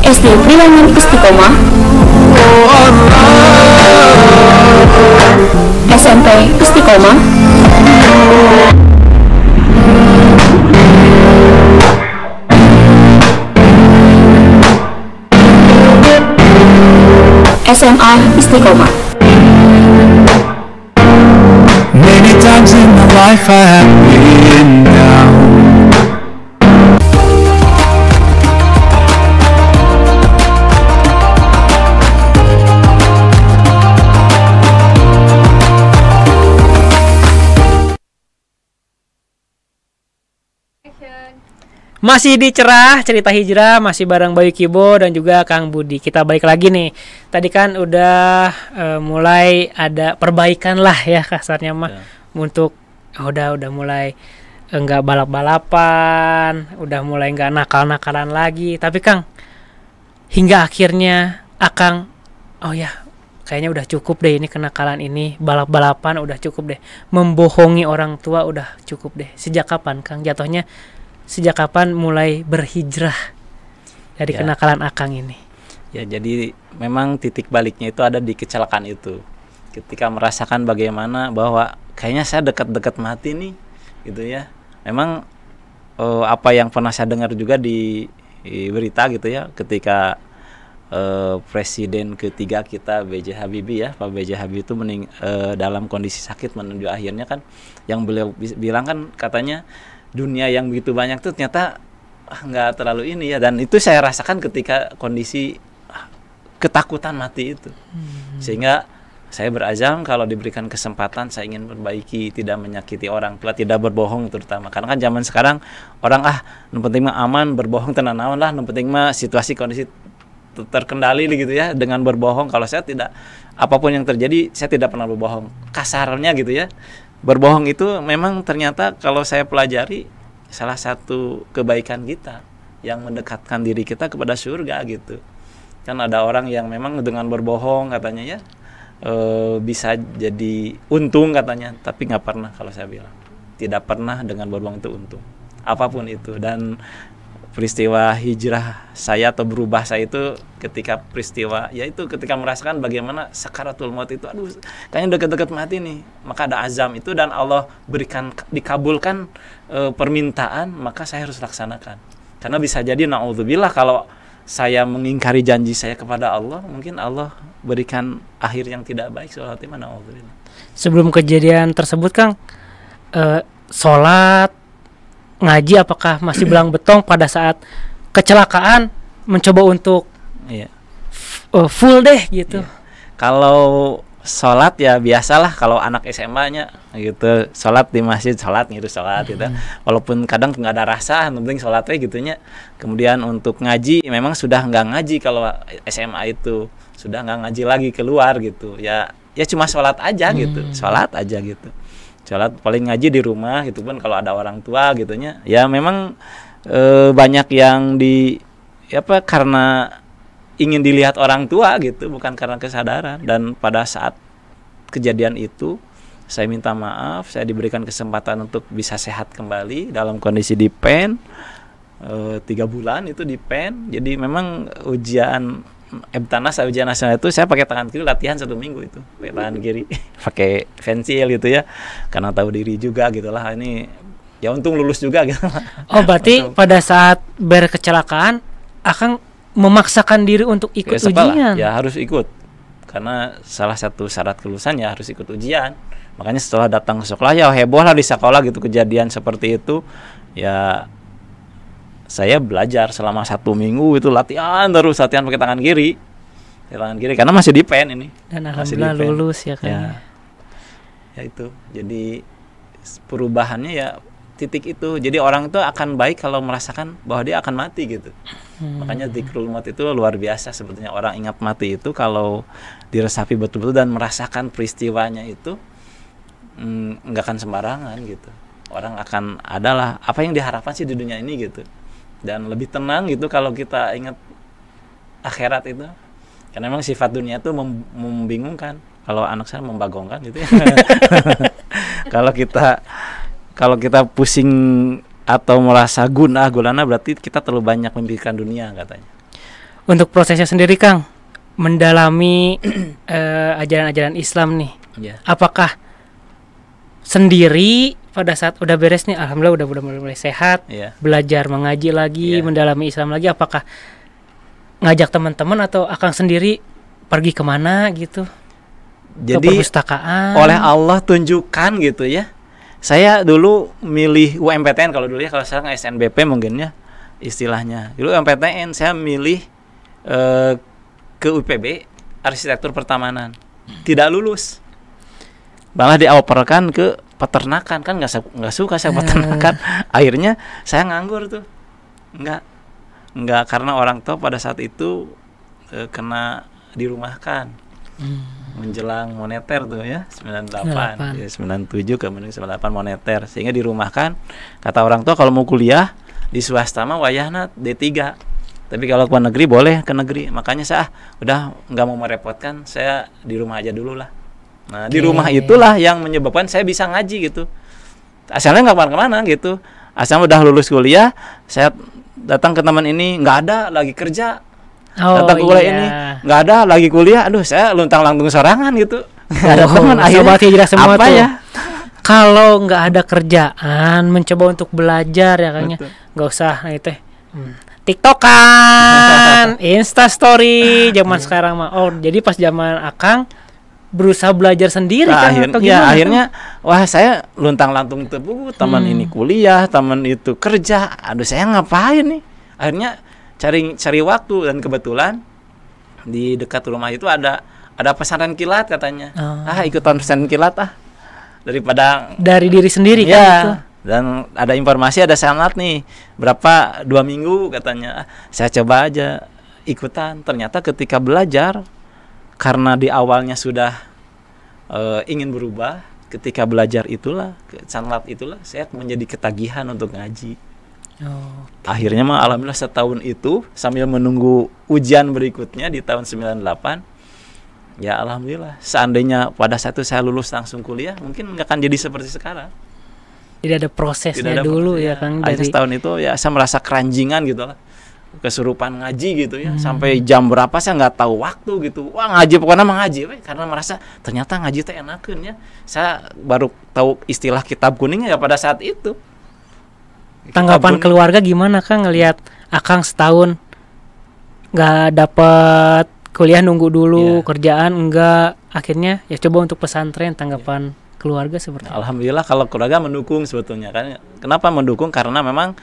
SD Priangan Istiqomah, SMP Istiqomah, SMA Istiqomah. Many times in my life I have been down. Masih di Cerah Cerita Hijrah, masih bareng Bayu Kibo dan juga Kang Budi. Kita balik lagi nih. Tadi kan udah mulai ada perbaikan lah ya kasarnya mah. Ya. Untuk udah mulai enggak balap-balapan, udah mulai enggak nakal-nakalan lagi. Tapi Kang, hingga akhirnya Akang, oh ya, kayaknya udah cukup deh ini kenakalan ini, balap-balapan udah cukup deh, membohongi orang tua udah cukup deh. Sejak kapan Kang jatuhnya, sejak kapan mulai berhijrah dari Ya. kenakalan Akang ini? Ya, jadi memang titik baliknya itu ada di kecelakaan itu. Ketika merasakan bagaimana bahwa kayaknya saya dekat-dekat mati nih, gitu ya. Memang apa yang pernah saya dengar juga di berita gitu ya, ketika Presiden ketiga kita B.J. Habibie ya, Pak B.J. Habibie itu dalam kondisi sakit menuju akhirnya kan, yang beliau bilang kan katanya dunia yang begitu banyak tuh ternyata nggak terlalu ini ya, dan itu saya rasakan ketika kondisi ketakutan mati itu, sehingga saya berazam kalau diberikan kesempatan saya ingin perbaiki, tidak menyakiti orang tua, tidak berbohong terutama, karena kan zaman sekarang orang yang penting mah aman, berbohong tenan naon lah, yang penting mah situasi kondisi terkendali gitu ya dengan berbohong. Kalau saya tidak, apapun yang terjadi saya tidak pernah berbohong, kasarnya gitu ya. Berbohong itu memang ternyata kalau saya pelajari salah satu kebaikan kita yang mendekatkan diri kita kepada surga gitu. Kan ada orang yang memang dengan berbohong katanya ya bisa jadi untung katanya, tapi nggak pernah, kalau saya bilang tidak pernah dengan berbohong itu untung apapun itu. Dan peristiwa hijrah saya atau berubah saya itu ketika peristiwa yaitu ketika merasakan bagaimana sakaratul maut itu, aduh kayaknya dekat-dekat mati nih, maka ada azam itu dan Allah berikan, dikabulkan permintaan, maka saya harus laksanakan. Karena bisa jadi naudzubillah kalau saya mengingkari janji saya kepada Allah, mungkin Allah berikan akhir yang tidak baik, soal hati mana naudzubillah. Sebelum kejadian tersebut Kang, sholat, ngaji apakah masih belang betong pada saat kecelakaan, mencoba untuk Iya. Full deh gitu? Iya. Kalau sholat ya biasalah, kalau anak SMA-nya gitu, sholat di masjid, sholat gitu walaupun kadang nggak ada rasa, yang penting sholatnya gitunya. Kemudian untuk ngaji memang sudah nggak ngaji, kalau SMA itu sudah nggak ngaji lagi keluar gitu ya cuma sholat aja gitu, sholat aja gitu, sholat paling ngaji di rumah gitu pun kalau ada orang tua gitunya ya. Memang banyak yang karena ingin dilihat orang tua gitu, bukan karena kesadaran. Dan pada saat kejadian itu saya minta maaf, saya diberikan kesempatan untuk bisa sehat kembali dalam kondisi di pen 3 bulan itu di pen. Jadi memang ujian Ebtanas, ujian nasional itu saya pakai tangan kiri, latihan 1 minggu itu pakai tangan kiri pakai pensil gitu ya, karena tahu diri juga gitulah, ini ya untung lulus juga gitu. Oh berarti pada saat berkecelakaan Akang memaksakan diri untuk ikut ujian? Ya harus ikut, karena salah satu syarat kelulusan ya harus ikut ujian. Makanya setelah datang ke sekolah ya heboh lah di sekolah gitu, kejadian seperti itu ya. Saya belajar selama 1 minggu itu latihan terus, latihan pakai tangan kiri karena masih di pen ini. Dan alhamdulillah lulus ya kan. Ya itu. Jadi perubahannya ya titik itu. Jadi orang itu akan baik kalau merasakan bahwa dia akan mati gitu. Makanya zikrul maut itu luar biasa sebetulnya. Orang ingat mati itu kalau diresapi betul-betul dan merasakan peristiwanya itu nggak akan sembarangan gitu. Orang akan adalah apa yang diharapkan sih di dunia ini gitu. Dan lebih tenang gitu kalau kita ingat akhirat itu. Karena memang sifat dunia itu membingungkan. Kalau anak saya membagongkan gitu ya. Kalau kita pusing atau merasa gulana berarti kita terlalu banyak memikirkan dunia katanya. Untuk prosesnya sendiri Kang, mendalami ajaran-ajaran Islam nih, apakah sendiri pada saat udah beres nih, alhamdulillah udah mulai sehat, belajar mengaji lagi, mendalami Islam lagi, apakah ngajak teman-teman atau Akang sendiri pergi kemana gitu? Jadi ke perpustakaan? Oleh Allah tunjukkan gitu ya. Saya dulu milih UMPTN kalau dulu ya, kalau sekarang SNBP mungkin ya istilahnya. Dulu UMPTN saya milih ke UPB arsitektur pertamanan, tidak lulus. Malah dioperkan ke peternakan, kan nggak suka saya peternakan. Akhirnya saya nganggur tuh, nggak karena orang tua pada saat itu kena dirumahkan menjelang moneter tuh ya 98 ya 97 kemudian 98 moneter, sehingga dirumahkan. Kata orang tua kalau mau kuliah di swasta mah wayahna D3 Tapi kalau ke negeri boleh ke negeri. Makanya saya udah nggak mau merepotkan, saya di rumah aja dulu lah. Nah, di rumah itulah yang menyebabkan saya bisa ngaji gitu. Asalnya nggak kemana-mana gitu. Asalnya udah lulus kuliah, saya datang ke teman ini nggak ada, lagi kerja. Datang ke kuliah ini nggak ada, lagi kuliah. Aduh, saya luntang-lantung sorangan gitu. Nggak ada teman. Akhirnya jelas semua apa tuh. ya? Kalau nggak ada kerjaan, mencoba untuk belajar ya kayaknya nggak usah itu. TikTokan, Instastory, zaman sekarang mah. Oh, jadi pas zaman Akang berusaha belajar sendiri kan atau gimana? Akhirnya wah saya luntang-lantung tebu, teman ini kuliah, teman itu kerja. Aduh, saya ngapain nih? Akhirnya cari waktu, dan kebetulan di dekat rumah itu ada pesantren kilat katanya. Ikutan pesantren kilat daripada dari diri sendiri kan itu. Dan ada informasi ada sanat nih berapa 2 minggu katanya. Saya coba aja ikutan. Ternyata ketika belajar, karena di awalnya sudah ingin berubah, ketika belajar itulah sanat itulah saya menjadi ketagihan untuk ngaji. Akhirnya mah alhamdulillah setahun itu sambil menunggu ujian berikutnya di tahun 98. Ya alhamdulillah, seandainya pada saat itu saya lulus langsung kuliah, mungkin nggak akan jadi seperti sekarang. Tidak ada prosesnya dulu ya Kang. Dari setahun itu ya saya merasa keranjingan gitu lah, kesurupan ngaji gitu ya, sampai jam berapa saya nggak tahu waktu gitu. Wah ngaji pokoknya ngaji, karena merasa ternyata ngaji teh enakeun ya. Saya baru tahu istilah kitab kuning ya pada saat itu. Tanggapan keluarga gimana Kang ngelihat Akang setahun nggak dapat kuliah, nunggu dulu kerjaan enggak, akhirnya ya coba untuk pesantren. Tanggapan keluarga seperti apa? Alhamdulillah kalau keluarga mendukung sebetulnya kan. Kenapa mendukung? Karena memang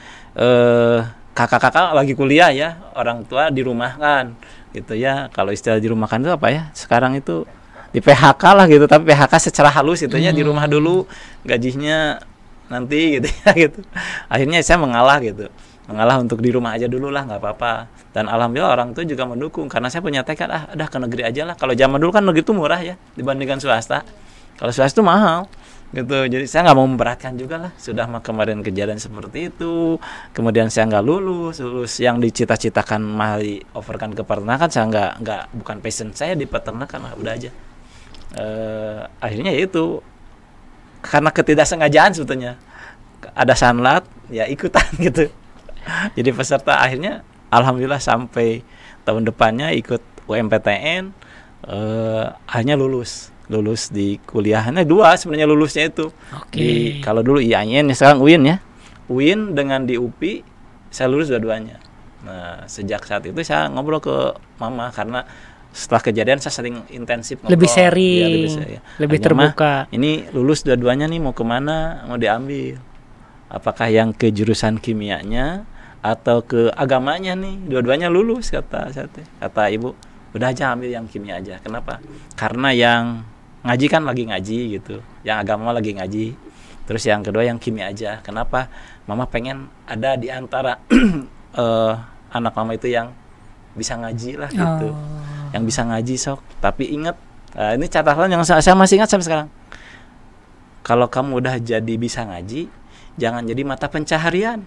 kakak-kakak lagi kuliah ya, orang tua di rumah kan gitu ya. Kalau istilah di rumah kan itu apa ya? Sekarang itu di PHK lah gitu, tapi PHK secara halus gitu ya, di rumah dulu, gajinya nanti gitu ya gitu. Akhirnya saya mengalah untuk di rumah aja dulu lah, nggak apa-apa. Dan alhamdulillah orang tua juga mendukung, karena saya punya tekad udah ke negeri aja lah. Kalau zaman dulu kan negeri itu murah ya dibandingkan swasta. Kalau swasta itu mahal gitu. Jadi saya nggak mau memberatkan juga lah. Sudah kemarin kejadian seperti itu, kemudian saya nggak lulus yang dicita-citakan mari overkan ke peternakan, saya nggak bukan passion saya di peternakan, udah aja. Akhirnya itu karena ketidaksengajaan sebetulnya, ada sanlat ya ikutan gitu. Jadi peserta akhirnya alhamdulillah sampai tahun depannya ikut UMPTN, akhirnya lulus di kuliahnya 2 sebenarnya lulusnya itu. Kalau dulu IAIN ya, sekarang UIN ya. UIN dengan di UPI saya lulus dua-duanya. Nah sejak saat itu saya ngobrol ke mama, karena setelah kejadian saya sering intensif ngobrol, lebih sharing, lebih terbuka. Ini lulus dua-duanya nih, mau kemana, mau diambil apakah yang ke jurusan kimianya atau ke agamanya nih. Dua-duanya lulus kata ibu. Udah aja ambil yang kimia aja. Kenapa? Karena yang ngaji kan lagi ngaji gitu, yang agama lagi ngaji. Terus yang kedua yang kimia aja. Kenapa? Mama pengen ada di antara anak mama itu yang bisa ngaji lah gitu. Yang bisa ngaji sok. Tapi ingat, ini catatan yang saya masih ingat sampai sekarang. Kalau kamu udah jadi bisa ngaji, jangan jadi mata pencaharian.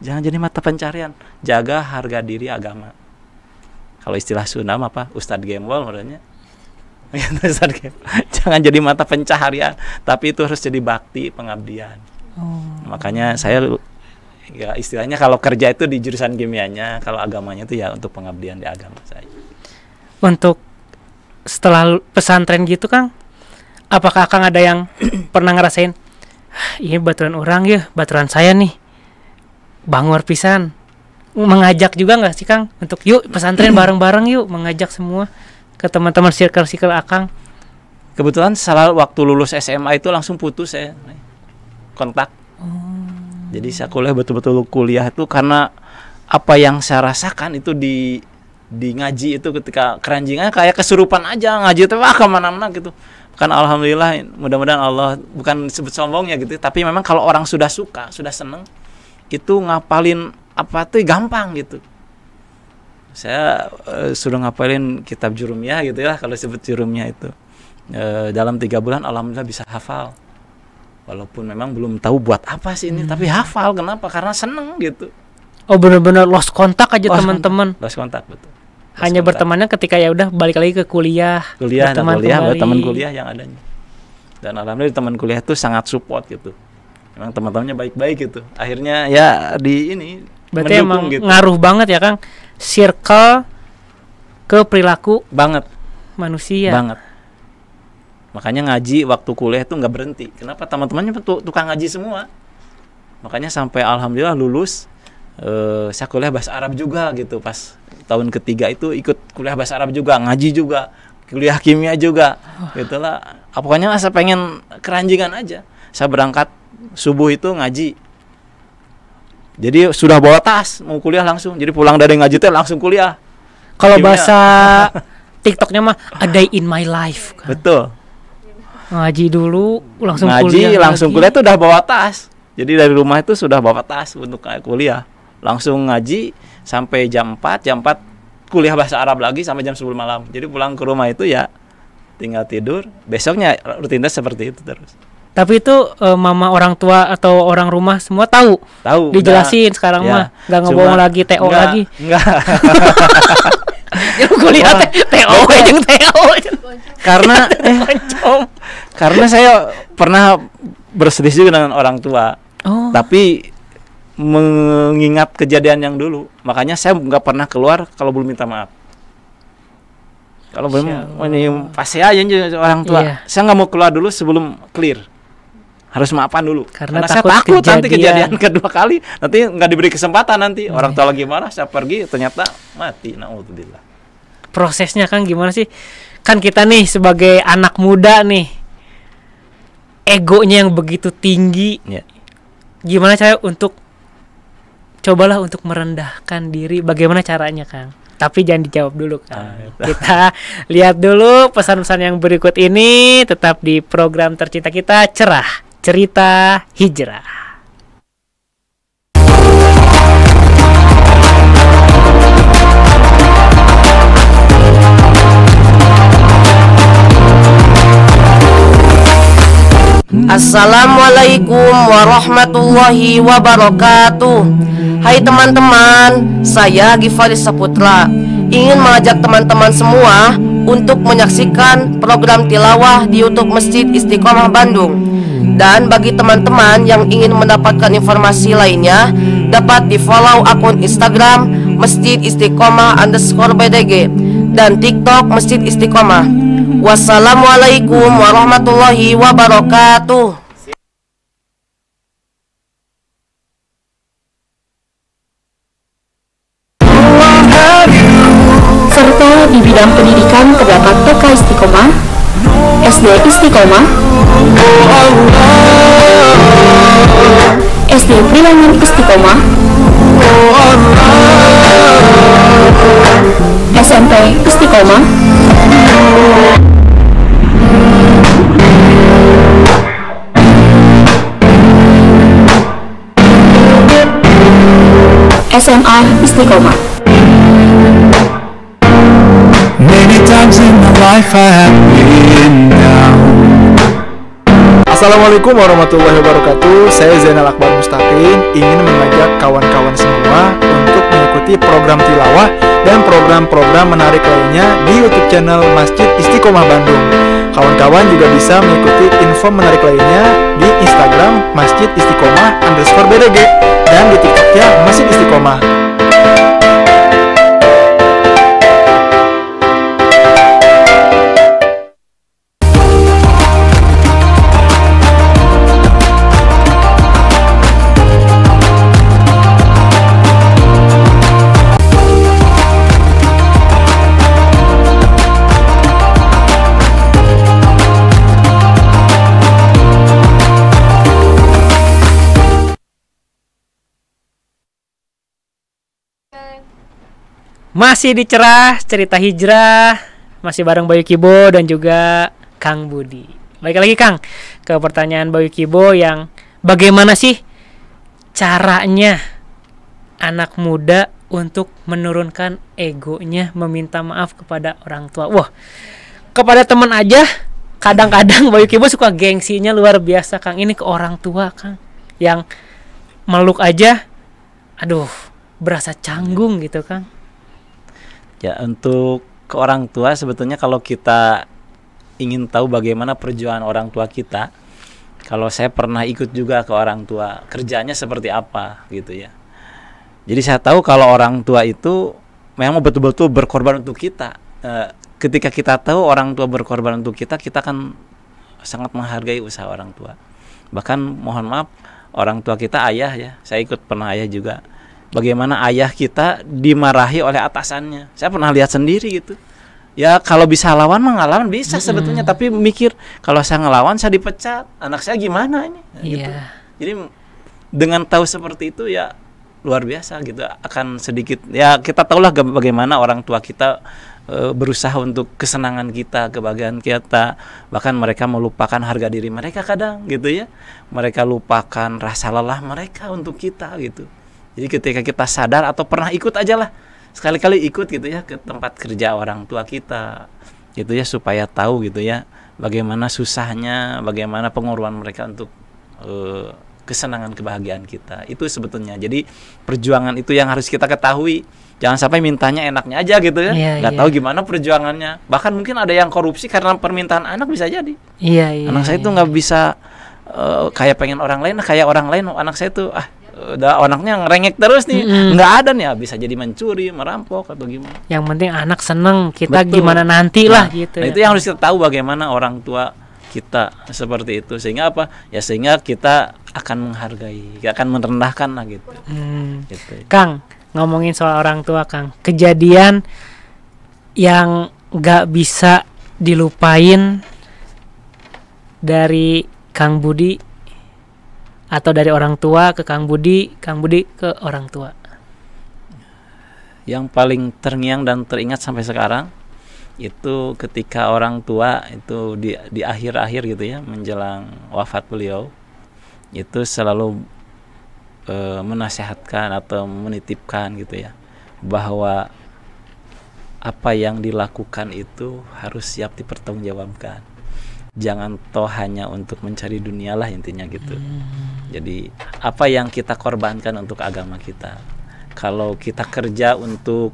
Jangan jadi mata pencaharian. Jaga harga diri agama. Kalau istilah Sunda apa? Ustadz Gembol menurutnya. Jangan jadi mata pencaharian, tapi itu harus jadi bakti pengabdian. Makanya saya ya istilahnya kalau kerja itu di jurusan kimianya, kalau agamanya itu ya untuk pengabdian di agama saya. Untuk setelah pesantren gitu Kang, apakah Kang ada yang pernah ngerasain ini baturan orang ya, baturan saya nih bangor pisan, mengajak juga nggak sih Kang untuk yuk pesantren bareng-bareng yuk, mengajak semua ke teman-teman circle Akang? Kebetulan salah waktu lulus SMA itu langsung putus saya kontak. Jadi saya betul-betul kuliah itu karena apa yang saya rasakan itu di ngaji itu, ketika keranjingannya kayak kesurupan aja, ngaji itu kemana-mana gitu. Kan alhamdulillah, mudah-mudahan Allah bukan sebut sombongnya gitu, tapi memang kalau orang sudah suka, sudah seneng, itu ngapalin apa tuh gampang gitu. Saya sudah ngapalin kitab Jurumiyah gitu ya, kalau sebut Jurumiyah itu dalam 3 bulan alhamdulillah bisa hafal. Walaupun memang belum tahu buat apa sih ini, tapi hafal. Kenapa? Karena seneng gitu. Oh benar-benar lost kontak aja Lost teman-teman. Lost kontak betul. Lost Hanya kontak. bertemannya ketika ya udah balik lagi ke kuliah. Berteman kembali. teman kuliah yang adanya. Dan alhamdulillah teman kuliah itu sangat support gitu. Memang teman-temannya baik-baik gitu. Akhirnya ya di ini Berarti emang mendukung gitu. ngaruh banget ya Kang, circle ke perilaku Banget, manusia. banget. Makanya ngaji waktu kuliah itu nggak berhenti. Kenapa? Teman-temannya tukang ngaji semua. Makanya sampai alhamdulillah lulus, saya kuliah bahasa Arab juga gitu. Pas tahun ketiga itu ikut kuliah bahasa Arab juga, ngaji juga, kuliah kimia juga, gitulah. Pokoknya saya pengen keranjingan aja. Saya berangkat subuh itu ngaji. Jadi sudah bawa tas mau kuliah langsung. Jadi pulang dari ngaji teh langsung kuliah. Kalau Kimia. bahasa TikToknya mah a day in my life. Kan. Betul. Ngaji dulu langsung Ngaji kuliah. langsung lagi. kuliah itu udah bawa tas. Jadi dari rumah itu sudah bawa tas untuk kuliah. Langsung ngaji sampai jam 4 kuliah bahasa Arab lagi sampai jam 10 malam. Jadi pulang ke rumah itu ya tinggal tidur. Besoknya rutinitas seperti itu terus. Tapi itu mama orang tua atau orang rumah semua tahu. Tahu. Dijelasin sekarang ya, mah nggak ngebohong lagi TO lagi. Enggak. Yang kuliah Wah, TO jeung TO. Karena karena saya pernah berselisih dengan orang tua. Oh. Tapi mengingat kejadian yang dulu, makanya saya nggak pernah keluar kalau belum minta maaf. Kalau belum ini pasti aja orang tua. Iya. Saya nggak mau keluar dulu sebelum clear. Harus maafan dulu. Karena saya takut takut nanti kejadian. kejadian kedua kali nanti nggak diberi kesempatan nanti. Orang tua lagi marah, saya pergi ternyata mati. Naudzubillah. Prosesnya kan gimana sih? Kan kita nih sebagai anak muda nih, egonya yang begitu tinggi. Ya. Gimana cara untuk cobalah untuk merendahkan diri? Bagaimana caranya, Kang? Tapi jangan dijawab dulu, Kang. Kita lihat dulu pesan-pesan yang berikut ini tetap di program tercinta kita, Cerah Cerita Hijrah. Assalamualaikum warahmatullahi wabarakatuh. Hai teman-teman, saya Givari Saputra ingin mengajak teman-teman semua untuk menyaksikan program tilawah di YouTube Masjid Istiqomah Bandung. Dan bagi teman-teman yang ingin mendapatkan informasi lainnya, dapat di-follow akun Instagram Masjid Istiqomah_BDG dan TikTok Masjid Istiqomah. Wassalamualaikum warahmatullahi wabarakatuh. Serta di bidang pendidikan terdapat TK Istiqomah, SD Istiqomah, SD Priangan Istiqomah, SMP Istiqomah, SMA Istiqomah. Many times in my life I have been down. Assalamualaikum warahmatullahi wabarakatuh. Saya Zainal Akbar Mustaqim ingin mengajak kawan-kawan semua untuk mengikuti program tilawah dan program-program menarik lainnya di YouTube channel Masjid Istiqomah Bandung. Kawan-kawan juga bisa mengikuti info menarik lainnya di Instagram Masjid Istiqomah_BDG dan di TikToknya Masjid Istiqomah. Masih di Cerah Cerita Hijrah, masih bareng Bayu Kibo dan juga Kang Budi. Baik lagi Kang, ke pertanyaan Bayu Kibo yang bagaimana sih caranya anak muda untuk menurunkan egonya, meminta maaf kepada orang tua. Wah, kepada teman aja kadang-kadang Bayu Kibo suka gengsinya luar biasa Kang. Ini ke orang tua Kang, yang meluk aja, aduh berasa canggung gitu Kang. Ya, untuk ke orang tua sebetulnya kalau kita ingin tahu bagaimana perjuangan orang tua kita, kalau saya pernah ikut juga ke orang tua, kerjanya seperti apa gitu ya. Jadi saya tahu kalau orang tua itu memang betul-betul berkorban untuk kita. Ketika kita tahu orang tua berkorban untuk kita, kita kan sangat menghargai usaha orang tua. Bahkan mohon maaf, orang tua kita ayah ya, saya ikut pernah ayah juga. Bagaimana ayah kita dimarahi oleh atasannya. Saya pernah lihat sendiri gitu. Ya kalau bisa lawan mah ngelawan bisa sebetulnya, tapi mikir kalau saya ngelawan saya dipecat, anak saya gimana ini? Gitu. Jadi dengan tahu seperti itu ya luar biasa gitu. Akan sedikit ya kita tahulah bagaimana orang tua kita berusaha untuk kesenangan kita, kebahagiaan kita. Bahkan mereka melupakan harga diri mereka kadang gitu ya. Mereka lupakan rasa lelah mereka untuk kita gitu. Jadi ketika kita sadar atau pernah ikut aja lah, sekali-kali ikut gitu ya ke tempat kerja orang tua kita gitu ya, supaya tahu gitu ya bagaimana susahnya, bagaimana pengorbanan mereka untuk kesenangan kebahagiaan kita. Itu sebetulnya. Jadi perjuangan itu yang harus kita ketahui. Jangan sampai mintanya enaknya aja gitu ya. Nggak tahu gimana perjuangannya. Bahkan mungkin ada yang korupsi karena permintaan anak bisa jadi. Anak saya itu nggak bisa kayak pengen orang lain, kayak orang lain. Anak saya tuh udah anaknya ngerengek terus nih, nggak ada nih, bisa jadi mencuri, merampok atau gimana. Yang penting anak seneng, kita gimana nanti lah gitu. Nah, itu yang harus kita tahu bagaimana orang tua kita seperti itu, sehingga apa? Ya sehingga kita akan menghargai, akan merendahkan lah gitu. Gitu. Kang, ngomongin soal orang tua Kang, kejadian yang nggak bisa dilupain dari Kang Budi atau dari orang tua ke Kang Budi ke orang tua. Yang paling terngiang dan teringat sampai sekarang itu ketika orang tua itu di akhir-akhir gitu ya, menjelang wafat beliau, itu selalu menasihatkan atau menitipkan gitu ya, bahwa apa yang dilakukan itu harus siap dipertanggungjawabkan. Jangan toh hanya untuk mencari dunia lah, intinya gitu. Jadi apa yang kita korbankan untuk agama kita, kalau kita kerja untuk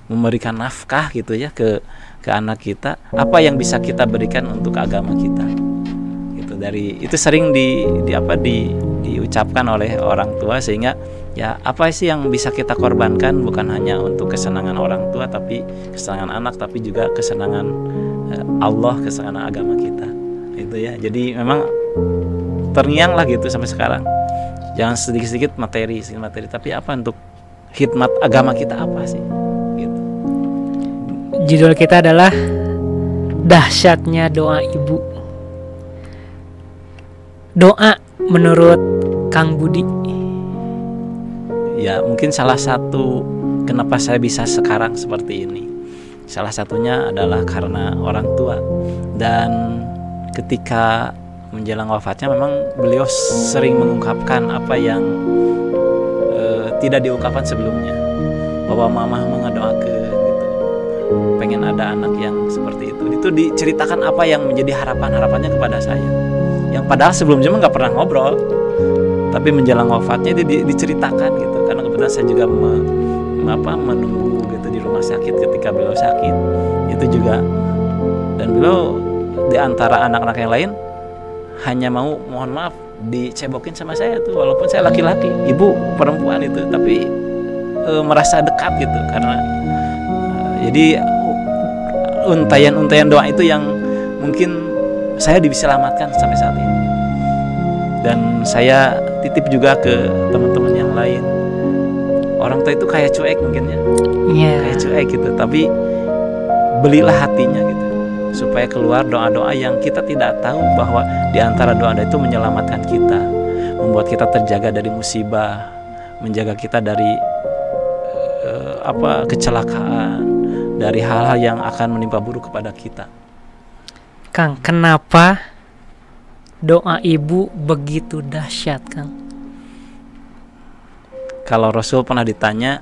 memberikan nafkah gitu ya ke anak kita, apa yang bisa kita berikan untuk agama kita gitu. Dari itu sering diucapkan oleh orang tua, sehingga ya apa sih yang bisa kita korbankan, bukan hanya untuk kesenangan orang tua, tapi kesenangan anak, tapi juga kesenangan Allah, kesenangan agama kita itu ya. Jadi memang terngiang lah gitu sampai sekarang. Jangan sedikit-sedikit materi, tapi apa untuk khidmat agama kita apa sih gitu. Judul kita adalah Dahsyatnya Doa Ibu. Doa menurut Kang Budi, ya mungkin salah satu kenapa saya bisa sekarang seperti ini, salah satunya adalah karena orang tua. Dan ketika menjelang wafatnya memang beliau sering mengungkapkan apa yang tidak diungkapkan sebelumnya, bahwa mama ngedoakan gitu, pengen ada anak yang seperti itu. Itu diceritakan apa yang menjadi harapannya kepada saya, yang padahal sebelumnya nggak pernah ngobrol, tapi menjelang wafatnya itu diceritakan gitu. Karena kebetulan saya juga menunggu gitu di rumah sakit ketika beliau sakit itu juga, dan beliau di antara anak-anak yang lain hanya mau, mohon maaf, dicebokin sama saya tuh, walaupun saya laki-laki, ibu perempuan itu, tapi merasa dekat gitu. Karena jadi untayan-untayan doa itu yang mungkin saya diselamatkan sampai saat ini. Dan saya titip juga ke teman-teman yang lain, orang tua itu kayak cuek mungkin ya, kayak cuek gitu, tapi belilah hatinya gitu, supaya keluar doa-doa yang kita tidak tahu bahwa di antara doa itu menyelamatkan kita, membuat kita terjaga dari musibah, menjaga kita dari kecelakaan, dari hal-hal yang akan menimpa buruk kepada kita. Kang, kenapa doa ibu begitu dahsyat, Kang? Kalau Rasul pernah ditanya,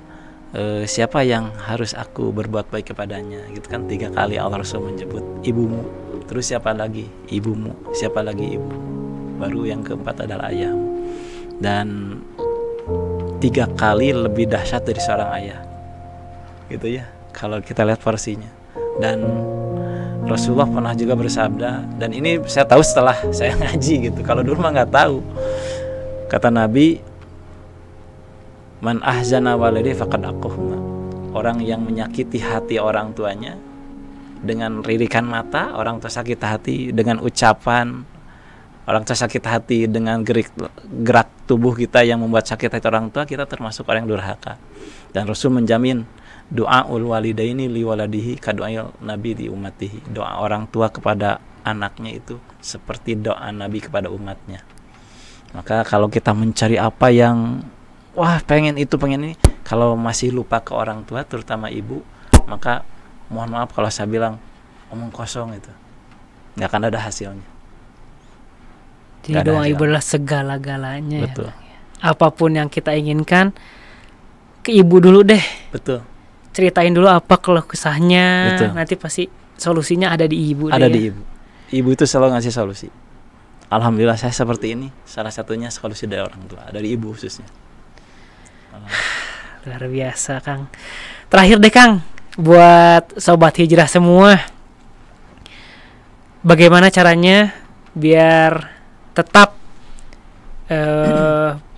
siapa yang harus aku berbuat baik kepadanya, gitu kan, 3 kali Allah Rasul menyebut ibumu, terus siapa lagi? Ibumu, siapa lagi? Ibu, baru yang keempat adalah ayahmu. Dan 3 3 kali lebih dahsyat dari seorang ayah. Gitu ya, kalau kita lihat porsinya. Dan Rasulullah pernah juga bersabda, dan ini saya tahu setelah saya ngaji gitu. Kalau dulu mah nggak tahu. Kata Nabi, man ahzana walidi faqad aqahuma. Orang yang menyakiti hati orang tuanya dengan ririkan mata, orang tua sakit hati dengan ucapan, orang tua sakit hati dengan gerak tubuh kita yang membuat sakit hati orang tua, kita termasuk orang yang durhaka. Dan Rasul menjamin doaul walidaini li waladihi kadoail nabi di umatihi. Doa orang tua kepada anaknya itu seperti doa Nabi kepada umatnya. Maka kalau kita mencari apa yang wah pengen itu pengen ini, kalau masih lupa ke orang tua terutama ibu, maka mohon maaf kalau saya bilang omong kosong itu, nggak akan ada hasilnya. Jadi doa ibu adalah segala-galanya. Betul. Ya. Apapun yang kita inginkan, ke ibu dulu deh. Betul. Ceritain dulu apa keluh kesahnya. Betul. Nanti pasti solusinya ada di ibu. Ada deh, di ya. ibu. Ibu itu selalu ngasih solusi. Alhamdulillah saya seperti ini. Salah satunya solusi dari orang tua, dari ibu khususnya. Luar biasa, Kang. Terakhir deh, Kang, buat sobat hijrah semua, bagaimana caranya biar tetap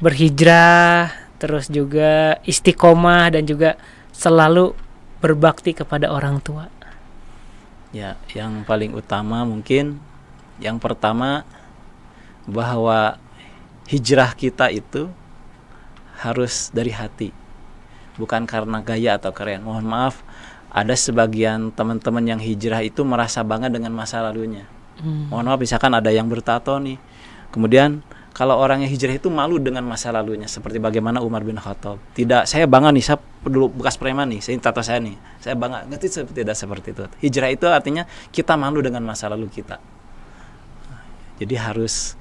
berhijrah, terus juga istiqomah dan juga selalu berbakti kepada orang tua? Ya, yang paling utama mungkin yang pertama bahwa hijrah kita itu harus dari hati, bukan karena gaya atau keren. Mohon maaf, ada sebagian teman-teman yang hijrah itu merasa bangga dengan masa lalunya. Mohon maaf, misalkan ada yang bertato nih, kemudian kalau orang yang hijrah itu malu dengan masa lalunya, seperti bagaimana Umar bin Khattab. Tidak, saya bangga nih, saya dulu bekas preman nih, saya tato saya nih, saya bangga. Tidak seperti itu. Hijrah itu artinya kita malu dengan masa lalu kita. Jadi harus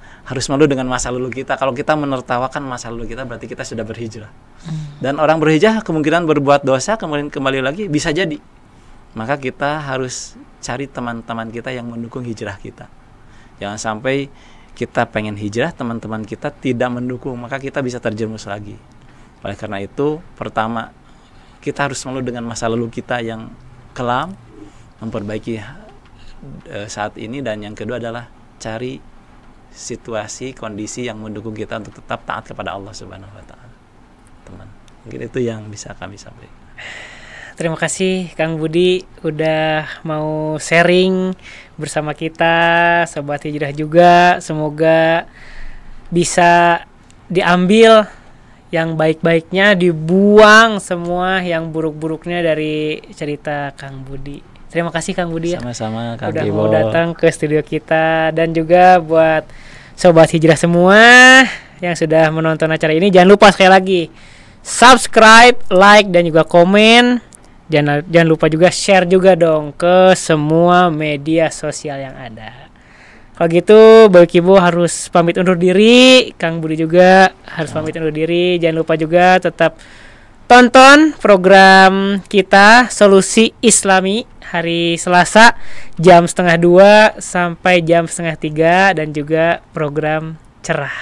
malu dengan masa lalu kita. Kalau kita menertawakan masa lalu kita, berarti kita sudah berhijrah. Dan orang berhijrah kemungkinan berbuat dosa, kemudian kembali lagi, bisa jadi. Maka kita harus cari teman-teman kita yang mendukung hijrah kita. Jangan sampai kita pengen hijrah, teman-teman kita tidak mendukung, maka kita bisa terjerumus lagi. Oleh karena itu, pertama, kita harus malu dengan masa lalu kita yang kelam, memperbaiki saat ini. Dan yang kedua adalah cari situasi, kondisi yang mendukung kita untuk tetap taat kepada Allah Subhanahu wa Ta'ala. Teman, mungkin itu yang bisa kami sampaikan. Terima kasih Kang Budi udah mau sharing bersama kita, sobat hijrah juga. Semoga bisa diambil yang baik-baiknya, dibuang semua yang buruk-buruknya dari cerita Kang Budi. Terima kasih Kang Budi ya. Sama-sama Kang udah Kibo. mau datang ke studio kita. Dan juga buat sobat hijrah semua yang sudah menonton acara ini, jangan lupa sekali lagi subscribe, like, dan juga komen. Jangan lupa juga share juga dong ke semua media sosial yang ada. Kalau gitu Boy Kibo harus pamit undur diri, Kang Budi juga harus pamit undur diri. Jangan lupa juga tetap tonton program kita Solusi Islami hari Selasa jam 1:30 sampai jam 1:30, dan juga program Cerah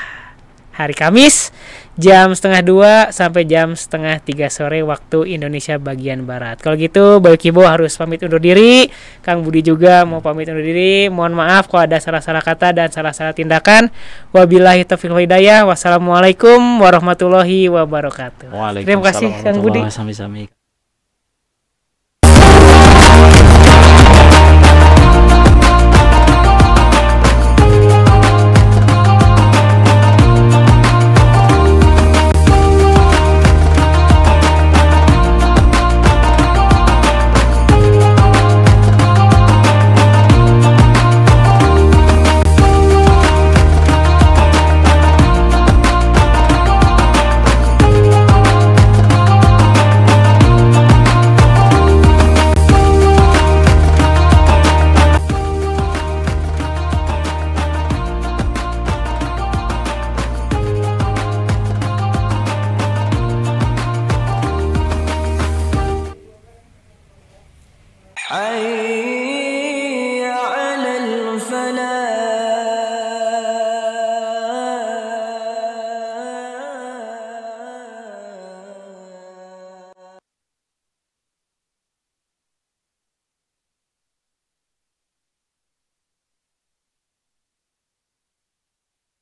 hari Kamis jam 1:30 sampai jam 2:30 sore waktu Indonesia bagian Barat. Kalau gitu Boy Kibo harus pamit undur diri, Kang Budi juga mau pamit undur diri. Mohon maaf kalau ada salah-salah kata dan salah-salah tindakan. Wabillahi taufiq wal hidayah. Wassalamualaikum warahmatullahi wabarakatuh. Terima kasih Kang Budi. Sami-sami.